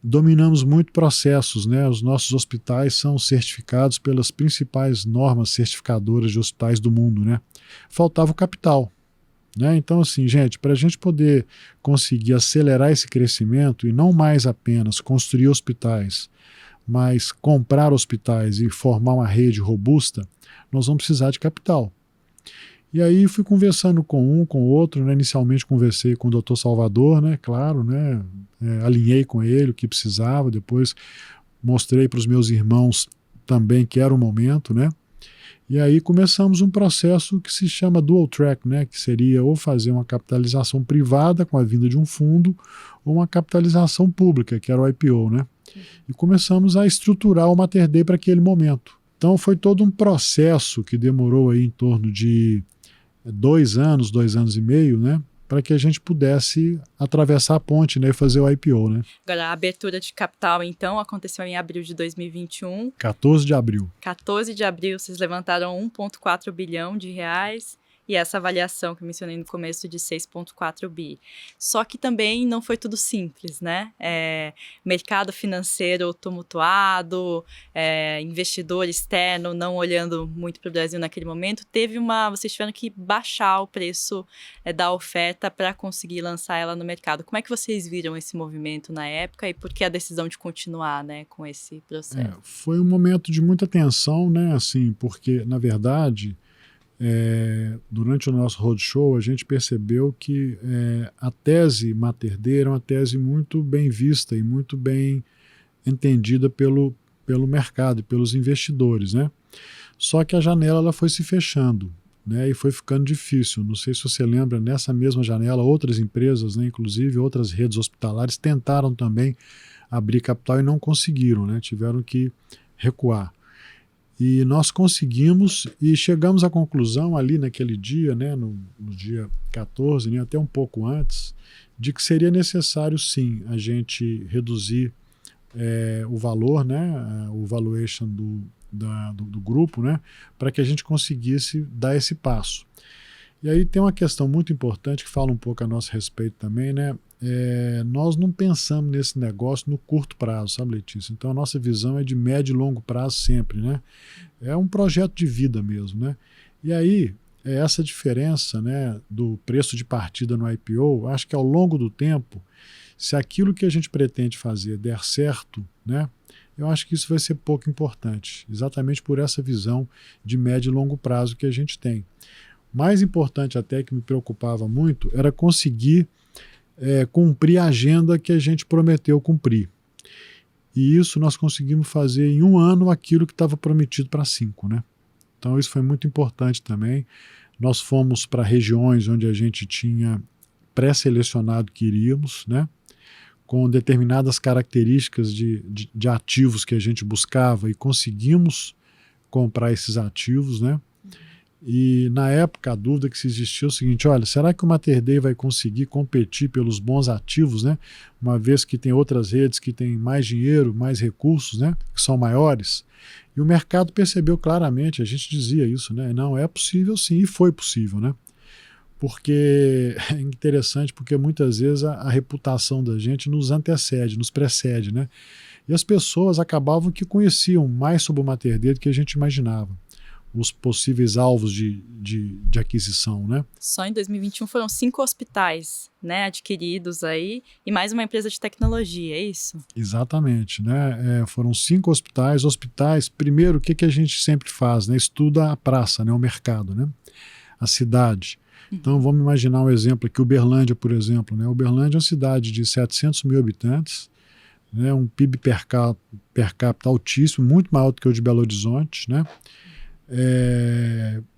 Dominamos muito processos, né? Os nossos hospitais são certificados pelas principais normas certificadoras de hospitais do mundo, né? Faltava o capital, né? Então, assim, gente, para a gente poder conseguir acelerar esse crescimento e não mais apenas construir hospitais, mas comprar hospitais e formar uma rede robusta, nós vamos precisar de capital. E aí fui conversando com um, com o outro, né? Inicialmente conversei com o Dr. Salvador, né? Claro, né? Alinhei com ele o que precisava, depois mostrei para os meus irmãos também que era o momento, né? E aí começamos um processo que se chama dual track, né? Que seria ou fazer uma capitalização privada com a vinda de um fundo ou uma capitalização pública, que era o IPO, né? E começamos a estruturar o Mater Dei para aquele momento. Então foi todo um processo que demorou aí em torno de 2 anos, 2 anos e meio, né, para que a gente pudesse atravessar a ponte, né, e fazer o IPO, né. Agora, a abertura de capital, então, aconteceu em abril de 2021. 14 de abril. 14 de abril, vocês levantaram 1,4 bilhão de reais. E essa avaliação que eu mencionei no começo de 6,4 bi. Só que também não foi tudo simples, né? Mercado financeiro tumultuado, investidor externo não olhando muito para o Brasil naquele momento. Vocês tiveram que baixar o preço da oferta para conseguir lançar ela no mercado. Como é que vocês viram esse movimento na época e por que a decisão de continuar, né, com esse processo? Foi um momento de muita tensão, né? Assim, porque, na verdade, durante o nosso roadshow, a gente percebeu que a tese Mater Dei era uma tese muito bem vista e muito bem entendida pelo mercado e pelos investidores, né? Só que a janela ela foi se fechando, né? E foi ficando difícil. Não sei se você lembra, nessa mesma janela, outras empresas, né, inclusive outras redes hospitalares, tentaram também abrir capital e não conseguiram, né? Tiveram que recuar. E nós conseguimos e chegamos à conclusão ali naquele dia, né, no dia 14, né, até um pouco antes, de que seria necessário sim a gente reduzir o valor, né, o valuation do grupo, né, para que a gente conseguisse dar esse passo. E aí tem uma questão muito importante que fala um pouco a nosso respeito também, né? Nós não pensamos nesse negócio no curto prazo, sabe, Letícia? Então a nossa visão é de médio e longo prazo sempre, né? É um projeto de vida mesmo, né? E aí, essa diferença, né, do preço de partida no IPO, acho que ao longo do tempo, se aquilo que a gente pretende fazer der certo, né, eu acho que isso vai ser pouco importante, exatamente por essa visão de médio e longo prazo que a gente tem. Mais importante até, que me preocupava muito, era conseguir cumprir a agenda que a gente prometeu cumprir. E isso nós conseguimos fazer em 1 ano aquilo que estava prometido para 5, né? Então isso foi muito importante também. Nós fomos para regiões onde a gente tinha pré-selecionado que iríamos, né? com determinadas características de ativos que a gente buscava e conseguimos comprar esses ativos, né? E na época a dúvida que se existia é o seguinte: olha, será que o Mater Dei vai conseguir competir pelos bons ativos, né? Uma vez que tem outras redes que têm mais dinheiro, mais recursos, né? Que são maiores. E o mercado percebeu claramente, a gente dizia isso, né? Não, é possível sim, e foi possível, né? Porque é interessante, porque muitas vezes a reputação da gente nos antecede, nos precede, né? E as pessoas acabavam que conheciam mais sobre o Mater Dei do que a gente imaginava, os possíveis alvos de aquisição, né? Só em 2021 foram 5 hospitais, né, adquiridos aí, e mais uma empresa de tecnologia, é isso? Exatamente, né? Foram 5 hospitais. Primeiro, o que a gente sempre faz, né? Estuda a praça, né? O mercado, né? A cidade. Então, vamos imaginar um exemplo aqui, Uberlândia, por exemplo, né? Uberlândia é uma cidade de 700 mil habitantes, né? Um PIB per capita altíssimo, muito maior do que o de Belo Horizonte, né?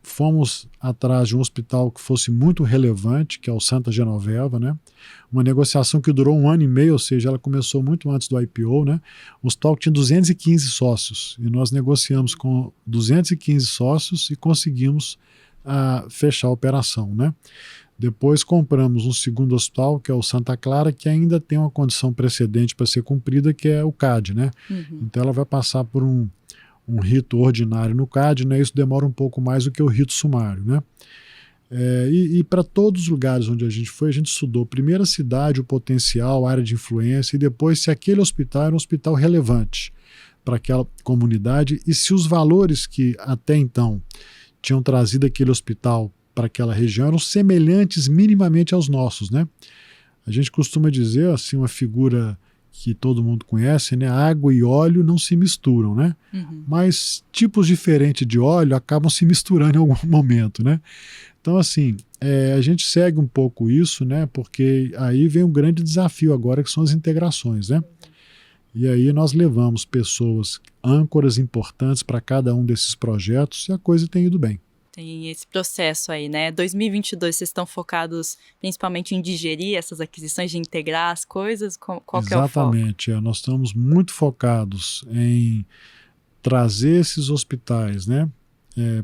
Fomos atrás de um hospital que fosse muito relevante, que é o Santa Genoveva, né? Uma negociação que durou 1 ano e meio, ou seja, ela começou muito antes do IPO, né? O hospital tinha 215 sócios, e nós negociamos com 215 sócios e conseguimos fechar a operação, né? Depois compramos um segundo hospital, que é o Santa Clara, que ainda tem uma condição precedente para ser cumprida, que é o CAD, né? Então ela vai passar por um rito ordinário no CAD, né? Isso demora um pouco mais do que o rito sumário, né? E para todos os lugares onde a gente foi, a gente estudou primeiro a cidade, o potencial, a área de influência, e depois se aquele hospital era um hospital relevante para aquela comunidade e se os valores que até então tinham trazido aquele hospital para aquela região eram semelhantes minimamente aos nossos, né? A gente costuma dizer, assim, uma figura que todo mundo conhece, né? Água e óleo não se misturam, né? Mas tipos diferentes de óleo acabam se misturando em algum momento, né? Então, assim, a gente segue um pouco isso, né? Porque aí vem um grande desafio agora, que são as integrações, né? E aí nós levamos pessoas, âncoras importantes para cada um desses projetos e a coisa tem ido bem. Tem esse processo aí, né? 2022 vocês estão focados principalmente em digerir essas aquisições, de integrar as coisas? Qual que é o foco? Exatamente, nós estamos muito focados em trazer esses hospitais, né?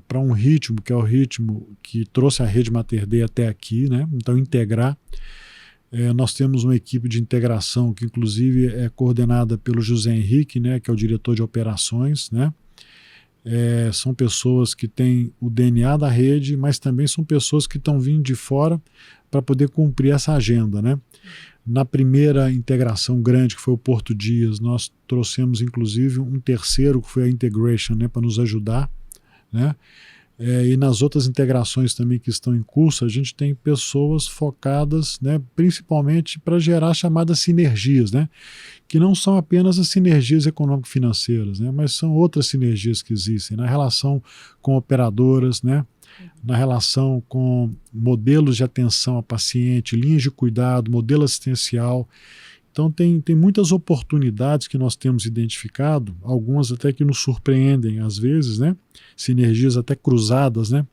Para um ritmo que é o ritmo que trouxe a rede Mater Dei até aqui, né? Então integrar. Nós temos uma equipe de integração que inclusive é coordenada pelo José Henrique, né, que é o diretor de operações, né? São pessoas que têm o DNA da rede, mas também são pessoas que estão vindo de fora para poder cumprir essa agenda, né? Na primeira integração grande, que foi o Porto Dias, nós trouxemos inclusive um terceiro, que foi a Integration, né, para nos ajudar, né? E nas outras integrações também que estão em curso, a gente tem pessoas focadas, né, principalmente para gerar chamadas sinergias, né, que não são apenas as sinergias econômico-financeiras, né, mas são outras sinergias que existem na relação com operadoras, né, na relação com modelos de atenção ao paciente, linhas de cuidado, modelo assistencial. Então tem muitas oportunidades que nós temos identificado, algumas até que nos surpreendem às vezes, né? Sinergias até cruzadas, né?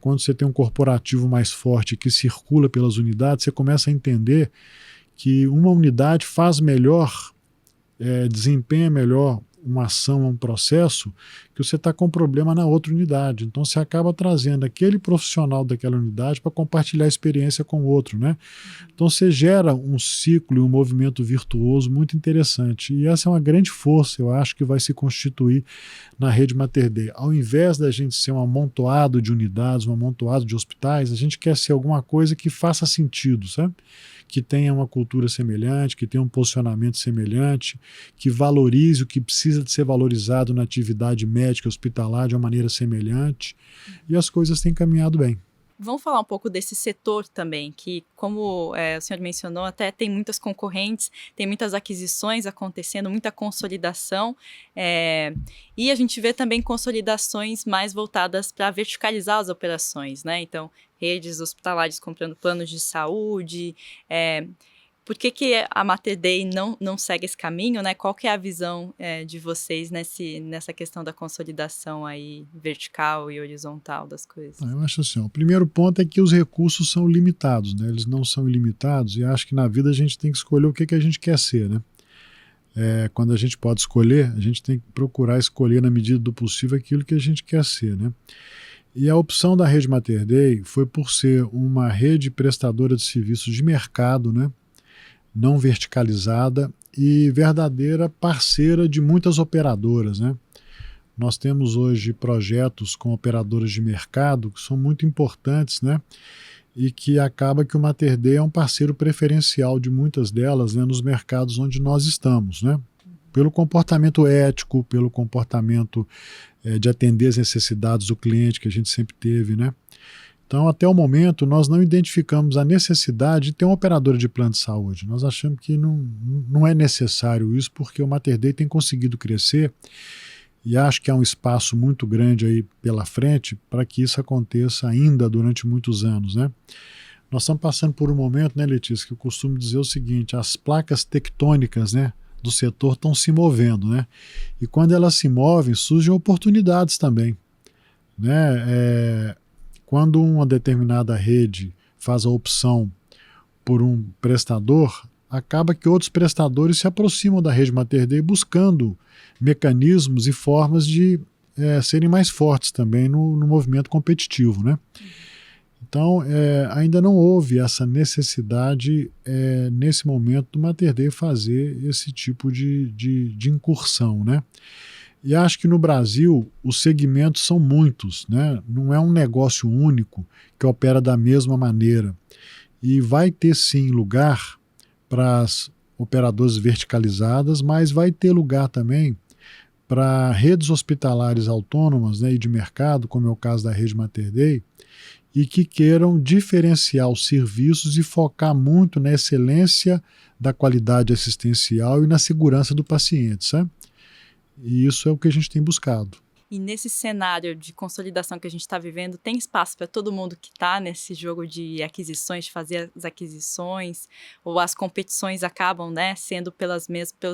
Quando você tem um corporativo mais forte que circula pelas unidades, você começa a entender que uma unidade faz melhor, desempenha melhor uma ação, um processo, que você está com problema na outra unidade. Então você acaba trazendo aquele profissional daquela unidade para compartilhar a experiência com o outro, né? Então você gera um ciclo e um movimento virtuoso muito interessante. E essa é uma grande força, eu acho, que vai se constituir na rede Mater Dei. Ao invés da gente ser um amontoado de unidades, um amontoado de hospitais, a gente quer ser alguma coisa que faça sentido, sabe? Que tenha uma cultura semelhante, que tenha um posicionamento semelhante, que valorize o que precisa de ser valorizado na atividade médica hospitalar de uma maneira semelhante, e as coisas têm caminhado bem. Vamos falar um pouco desse setor também, que como o senhor mencionou, até tem muitas concorrentes, tem muitas aquisições acontecendo, muita consolidação, e a gente vê também consolidações mais voltadas para verticalizar as operações, né? Então, redes hospitalares comprando planos de saúde, Por que a Mater Dei não segue esse caminho, né? Qual que é a visão de vocês nessa questão da consolidação aí vertical e horizontal das coisas? Eu acho assim, o primeiro ponto é que os recursos são limitados, né? Eles não são ilimitados, e acho que na vida a gente tem que escolher o que a gente quer ser, né? Quando a gente pode escolher, a gente tem que procurar escolher na medida do possível aquilo que a gente quer ser, né? E a opção da rede Mater Dei foi por ser uma rede prestadora de serviços de mercado, né? Não verticalizada e verdadeira parceira de muitas operadoras, né? Nós temos hoje projetos com operadoras de mercado que são muito importantes, né? E que acaba que o Mater Dei é um parceiro preferencial de muitas delas, né, nos mercados onde nós estamos, né? Pelo comportamento ético, pelo comportamento de atender as necessidades do cliente que a gente sempre teve, né? Então, até o momento, nós não identificamos a necessidade de ter uma operadora de plano de saúde. Nós achamos que não é necessário isso, porque o Mater Dei tem conseguido crescer e acho que há um espaço muito grande aí pela frente para que isso aconteça ainda durante muitos anos, né? Nós estamos passando por um momento, né, Letícia, que eu costumo dizer o seguinte: as placas tectônicas, né, do setor estão se movendo, né? E quando elas se movem, surgem oportunidades também, né? Quando uma determinada rede faz a opção por um prestador, acaba que outros prestadores se aproximam da rede Mater Dei buscando mecanismos e formas de serem mais fortes também no movimento competitivo, né? Então, ainda não houve essa necessidade, nesse momento, do Mater Dei fazer esse tipo de incursão, né? E acho que no Brasil os segmentos são muitos, né? Não é um negócio único que opera da mesma maneira. E vai ter sim lugar para as operadoras verticalizadas, mas vai ter lugar também para redes hospitalares autônomas, né, e de mercado, como é o caso da rede Mater Dei, e que queiram diferenciar os serviços e focar muito na excelência da qualidade assistencial e na segurança do paciente, sabe? E isso é o que a gente tem buscado. E nesse cenário de consolidação que a gente está vivendo, tem espaço para todo mundo que está nesse jogo de aquisições, de fazer as aquisições, ou as competições acabam, né, sendo pelos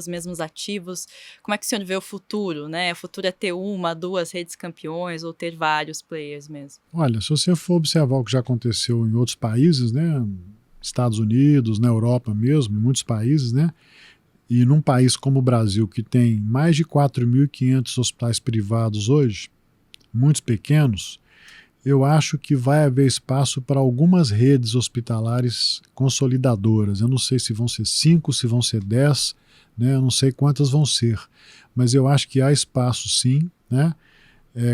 mesmos ativos? Como é que o senhor vê o futuro, né? O futuro é ter uma, duas redes campeões ou ter vários players mesmo? Olha, se você for observar o que já aconteceu em outros países, né, Estados Unidos, na Europa mesmo, em muitos países, né, e num país como o Brasil, que tem mais de 4.500 hospitais privados hoje, muitos pequenos, eu acho que vai haver espaço para algumas redes hospitalares consolidadoras. Eu não sei se vão ser 5, se vão ser 10, né? Eu não sei quantas vão ser, mas eu acho que há espaço sim, né?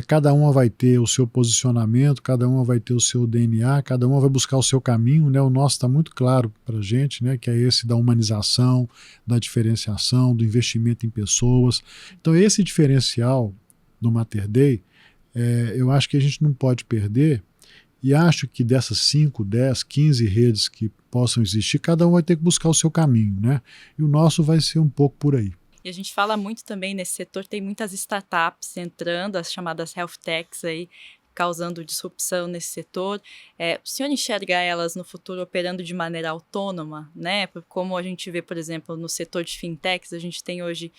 Cada uma vai ter o seu posicionamento, cada uma vai ter o seu DNA, cada uma vai buscar o seu caminho, né? O nosso está muito claro para a gente, né? Que é esse da humanização, da diferenciação, do investimento em pessoas. Então esse diferencial do Mater Dei, eu acho que a gente não pode perder, e acho que dessas 5, 10, 15 redes que possam existir, cada um vai ter que buscar o seu caminho, né? E o nosso vai ser um pouco por aí. E a gente fala muito também nesse setor, tem muitas startups entrando, as chamadas health techs aí, causando disrupção nesse setor. O senhor enxerga elas no futuro operando de maneira autônoma, né? Como a gente vê, por exemplo, no setor de fintechs, a gente tem hoje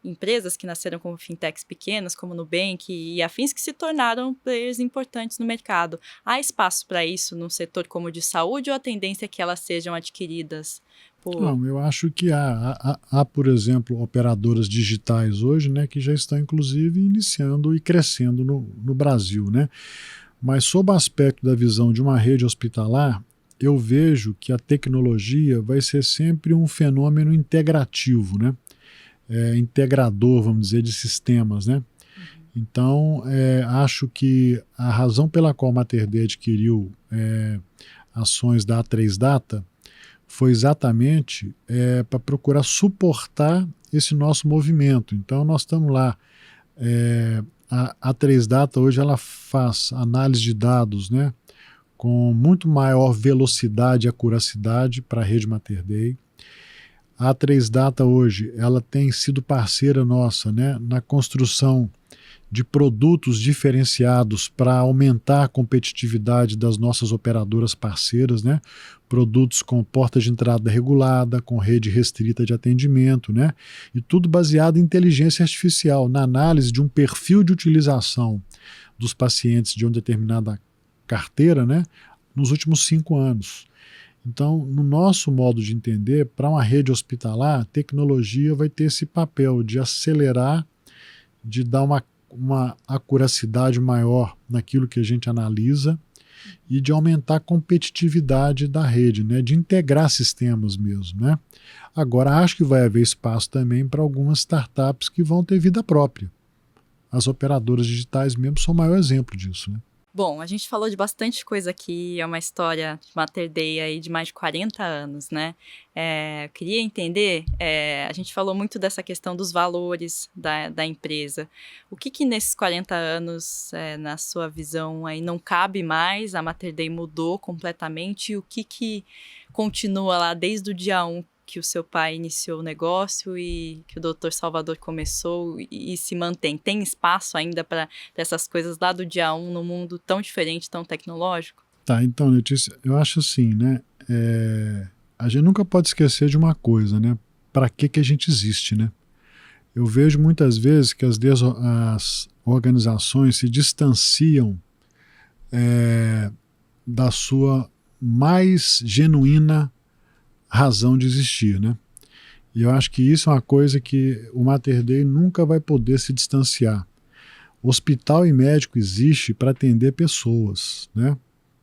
empresas que nasceram como fintechs pequenas, como Nubank e afins, que se tornaram players importantes no mercado. Há espaço para isso num setor como o de saúde, ou a tendência é que elas sejam adquiridas por... Não, eu acho que há, por exemplo, operadoras digitais hoje, né, que já estão, inclusive, iniciando e crescendo no Brasil, né? Mas, sob o aspecto da visão de uma rede hospitalar, eu vejo que a tecnologia vai ser sempre um fenômeno integrativo, né? Integrador, vamos dizer, de sistemas, né? Então, acho que a razão pela qual a Mater Dei adquiriu ações da A3 Data foi exatamente para procurar suportar esse nosso movimento. Então, nós estamos lá. A A3 Data hoje ela faz análise de dados, né, com muito maior velocidade e acuracidade para a rede Mater Dei. A A3 Data hoje ela tem sido parceira nossa, né, na construção de produtos diferenciados para aumentar a competitividade das nossas operadoras parceiras, né? Produtos com porta de entrada regulada, com rede restrita de atendimento, né? E tudo baseado em inteligência artificial, na análise de um perfil de utilização dos pacientes de uma determinada carteira, né? Nos últimos 5 anos. Então, no nosso modo de entender, para uma rede hospitalar, a tecnologia vai ter esse papel de acelerar, de dar uma acuracidade maior naquilo que a gente analisa e de aumentar a competitividade da rede, né? De integrar sistemas mesmo, né? Agora, acho que vai haver espaço também para algumas startups que vão ter vida própria. As operadoras digitais mesmo são o maior exemplo disso, né? Bom, a gente falou de bastante coisa aqui, é uma história de Mater Dei aí de mais de 40 anos, né? Eu queria entender, a gente falou muito dessa questão dos valores da empresa. O que nesses 40 anos, na sua visão, aí não cabe mais, a Mater Dei mudou completamente, e o que continua lá desde o dia 1 que o seu pai iniciou o negócio e que o Dr. Salvador começou e se mantém? Tem espaço ainda para essas coisas lá do dia 1 num mundo tão diferente, tão tecnológico? Tá, então, Letícia, eu acho assim, né? A gente nunca pode esquecer de uma coisa, né? Para que a gente existe, né? Eu vejo muitas vezes que as organizações se distanciam da sua mais genuína razão de existir, né? E eu acho que isso é uma coisa que o Mater Dei nunca vai poder se distanciar. Hospital e médico existe para atender pessoas, né?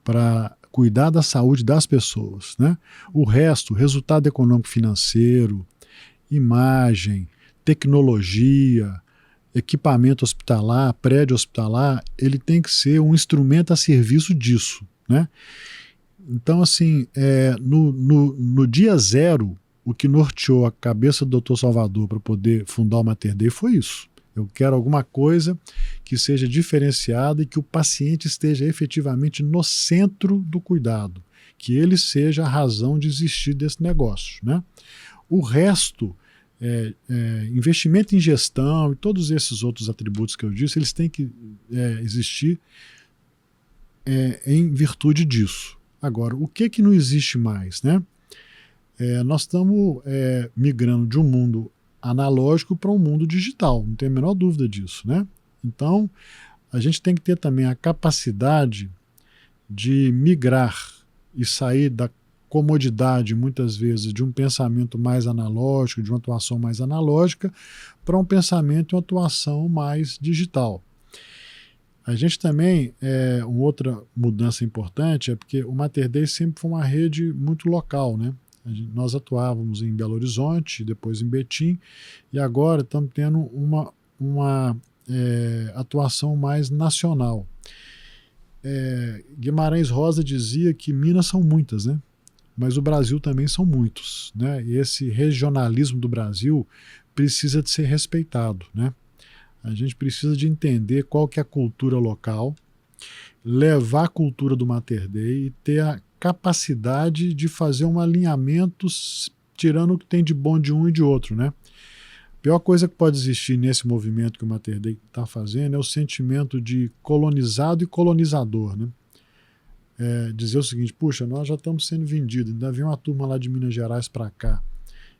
Para cuidar da saúde das pessoas, né? O resto, resultado econômico financeiro, imagem, tecnologia, equipamento hospitalar, prédio hospitalar, ele tem que ser um instrumento a serviço disso, né? Então, assim, no dia 0, o que norteou a cabeça do Dr. Salvador para poder fundar o Mater Dei foi isso. Eu quero alguma coisa que seja diferenciada e que o paciente esteja efetivamente no centro do cuidado, que ele seja a razão de existir desse negócio, né? O resto, investimento em gestão e todos esses outros atributos que eu disse, eles têm que existir em virtude disso. Agora, o que não existe mais, né? Nós estamos migrando de um mundo analógico para um mundo digital, não tem a menor dúvida disso, né? Então, a gente tem que ter também a capacidade de migrar e sair da comodidade, muitas vezes, de um pensamento mais analógico, de uma atuação mais analógica, para um pensamento e uma atuação mais digital. A gente também, uma outra mudança importante é porque o Mater Dei sempre foi uma rede muito local, né? Nós atuávamos em Belo Horizonte, depois em Betim, e agora estamos tendo uma atuação mais nacional. Guimarães Rosa dizia que Minas são muitas, né? Mas o Brasil também são muitos, né? E esse regionalismo do Brasil precisa de ser respeitado, né? A gente precisa de entender qual que é a cultura local, levar a cultura do Mater Dei e ter a capacidade de fazer um alinhamento tirando o que tem de bom de um e de outro, né? A pior coisa que pode existir nesse movimento que o Mater Dei está fazendo é o sentimento de colonizado e colonizador, né? Dizer o seguinte, puxa, nós já estamos sendo vendidos, ainda vem uma turma lá de Minas Gerais para cá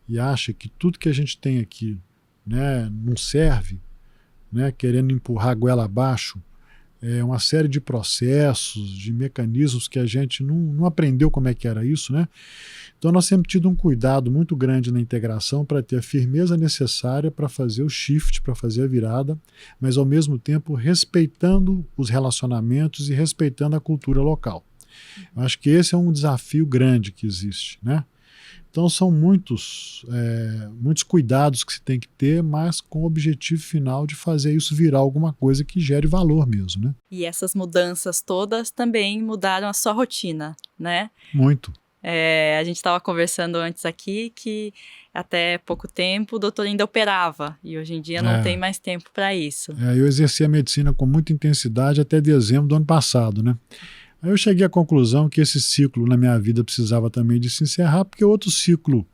e acha que tudo que a gente tem aqui, né, não serve, né, querendo empurrar a goela abaixo, uma série de processos, de mecanismos que a gente não aprendeu como é que era isso, né? Então nós temos tido um cuidado muito grande na integração para ter a firmeza necessária para fazer o shift, para fazer a virada, mas ao mesmo tempo respeitando os relacionamentos e respeitando a cultura local. Eu acho que esse é um desafio grande que existe, né? Então são muitos cuidados que se tem que ter, mas com o objetivo final de fazer isso virar alguma coisa que gere valor mesmo, né? E essas mudanças todas também mudaram a sua rotina, né? Muito. A gente estava conversando antes aqui que até pouco tempo o doutor ainda operava e hoje em dia não tem mais tempo para isso. Eu exerci a medicina com muita intensidade até dezembro do ano passado, né? Aí eu cheguei à conclusão que esse ciclo na minha vida precisava também de se encerrar, porque outro ciclo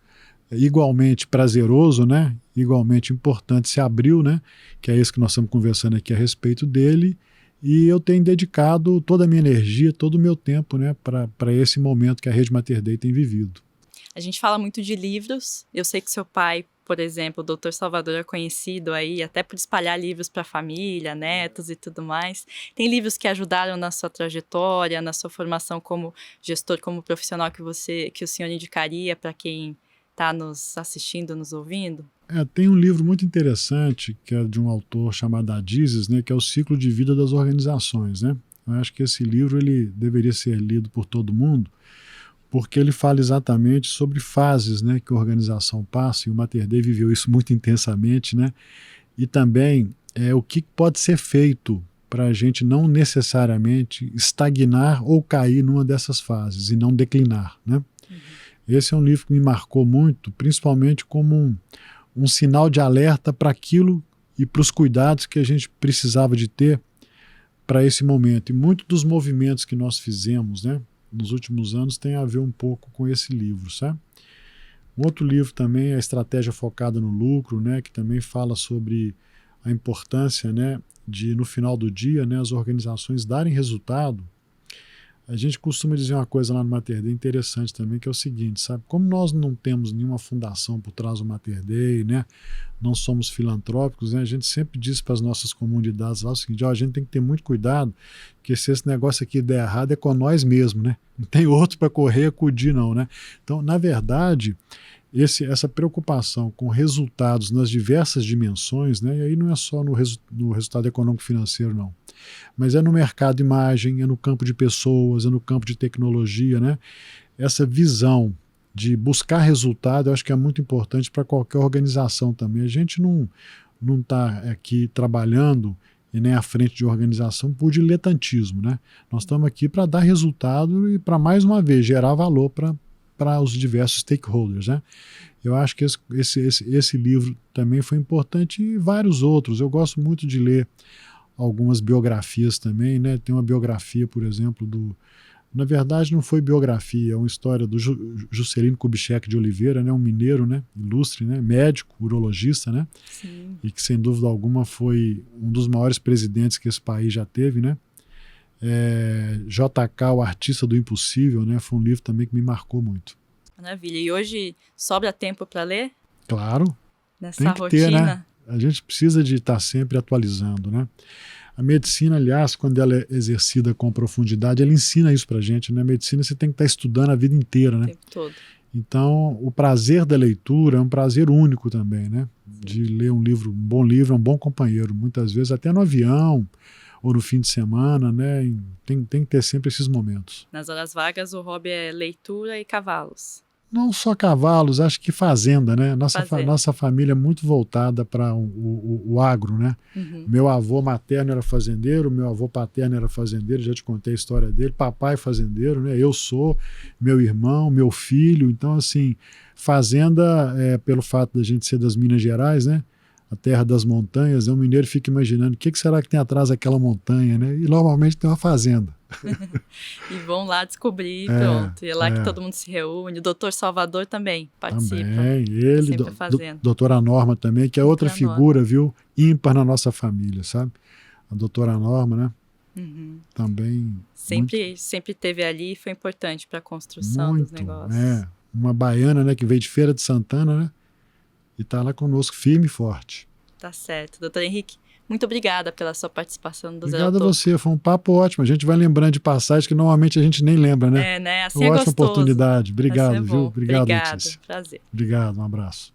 igualmente prazeroso, né, igualmente importante se abriu, né? Que é esse que nós estamos conversando aqui a respeito dele, e eu tenho dedicado toda a minha energia, todo o meu tempo, né, para esse momento que a Rede Mater Dei tem vivido. A gente fala muito de livros. Eu sei que seu pai, por exemplo, o Dr. Salvador, é conhecido aí até por espalhar livros para a família, netos e tudo mais. Tem livros que ajudaram na sua trajetória, na sua formação como gestor, como profissional que o senhor indicaria para quem está nos assistindo, nos ouvindo? Tem um livro muito interessante que é de um autor chamado Adizes, né, que é o Ciclo de Vida das Organizações, né? Eu acho que esse livro ele deveria ser lido por todo mundo, porque ele fala exatamente sobre fases, né, que a organização passa, e o Mater Dei viveu isso muito intensamente, né, e também o que pode ser feito para a gente não necessariamente estagnar ou cair numa dessas fases e não declinar, né. Esse é um livro que me marcou muito, principalmente como um sinal de alerta para aquilo e para os cuidados que a gente precisava de ter para esse momento. E muitos dos movimentos que nós fizemos, né, nos últimos anos tem a ver um pouco com esse livro, sabe? Um outro livro também é a Estratégia Focada no Lucro, né, que também fala sobre a importância, né, de no final do dia, né, as organizações darem resultado. A gente costuma dizer uma coisa lá no Mater Dei interessante também, que é o seguinte, sabe? Como nós não temos nenhuma fundação por trás do Mater Dei, né? Não somos filantrópicos, né? A gente sempre diz para as nossas comunidades lá o seguinte, a gente tem que ter muito cuidado, porque se esse negócio aqui der errado é com nós mesmos, né? Não tem outro para correr e acudir não, né? Então, na verdade, essa preocupação com resultados nas diversas dimensões, né? E aí não é só no resultado econômico-financeiro, não. Mas é no mercado de imagem, é no campo de pessoas, é no campo de tecnologia, né? Essa visão de buscar resultado, eu acho que é muito importante para qualquer organização também. A gente não está aqui trabalhando e nem à frente de organização por diletantismo, né? Nós estamos aqui para dar resultado e para, mais uma vez, gerar valor para os diversos stakeholders, né? Eu acho que esse livro também foi importante e vários outros. Eu gosto muito de ler algumas biografias também, né? Tem uma biografia, por exemplo, na verdade não foi biografia, é uma história do Juscelino Kubitschek de Oliveira, né? Um mineiro, né? Ilustre, né? Médico, urologista, né? Sim. E que sem dúvida alguma foi um dos maiores presidentes que esse país já teve, né? JK, o Artista do Impossível, né? Foi um livro também que me marcou muito. Maravilha. E hoje sobra tempo para ler? Claro. Nessa tem que rotina? ter, né? A gente precisa de estar sempre atualizando, né? A medicina, aliás, quando ela é exercida com profundidade, ela ensina isso pra gente, né? A medicina você tem que estar estudando a vida inteira, né? O tempo todo. Então, o prazer da leitura é um prazer único também, né? De ler um livro, um bom livro, é um bom companheiro. Muitas vezes até no avião ou no fim de semana, né? Tem que ter sempre esses momentos. Nas horas vagas, o hobby é leitura e cavalos. Não só cavalos, acho que fazenda, né? Nossa família é muito voltada para o agro, né? Uhum. Meu avô materno era fazendeiro, meu avô paterno era fazendeiro, já te contei a história dele, papai fazendeiro, né? Eu sou, meu irmão, meu filho, então assim, fazenda, pelo fato da gente ser das Minas Gerais, né? A terra das montanhas, o mineiro fica imaginando o que será que tem atrás daquela montanha, né? E normalmente tem uma fazenda. E vão lá descobrir, pronto. E é lá que todo mundo se reúne. O doutor Salvador também participa. Também, ele, fazendo. doutora Norma também, que é outra figura, viu? Ímpar na nossa família, sabe? A doutora Norma, né? Uhum. Também. Sempre teve ali e foi importante para a construção dos negócios. Uma baiana, né, que veio de Feira de Santana, né? E está lá conosco, firme e forte. Tá certo. Doutor Henrique, muito obrigada pela sua participação do Zé Obrigado a você, foi um papo ótimo. A gente vai lembrando de passagens que normalmente a gente nem lembra, né? Né? Assim uma é ótima gostoso. oportunidade. Obrigado, assim é viu? Obrigado, Letícia. Letícia. Prazer. Obrigado, um abraço.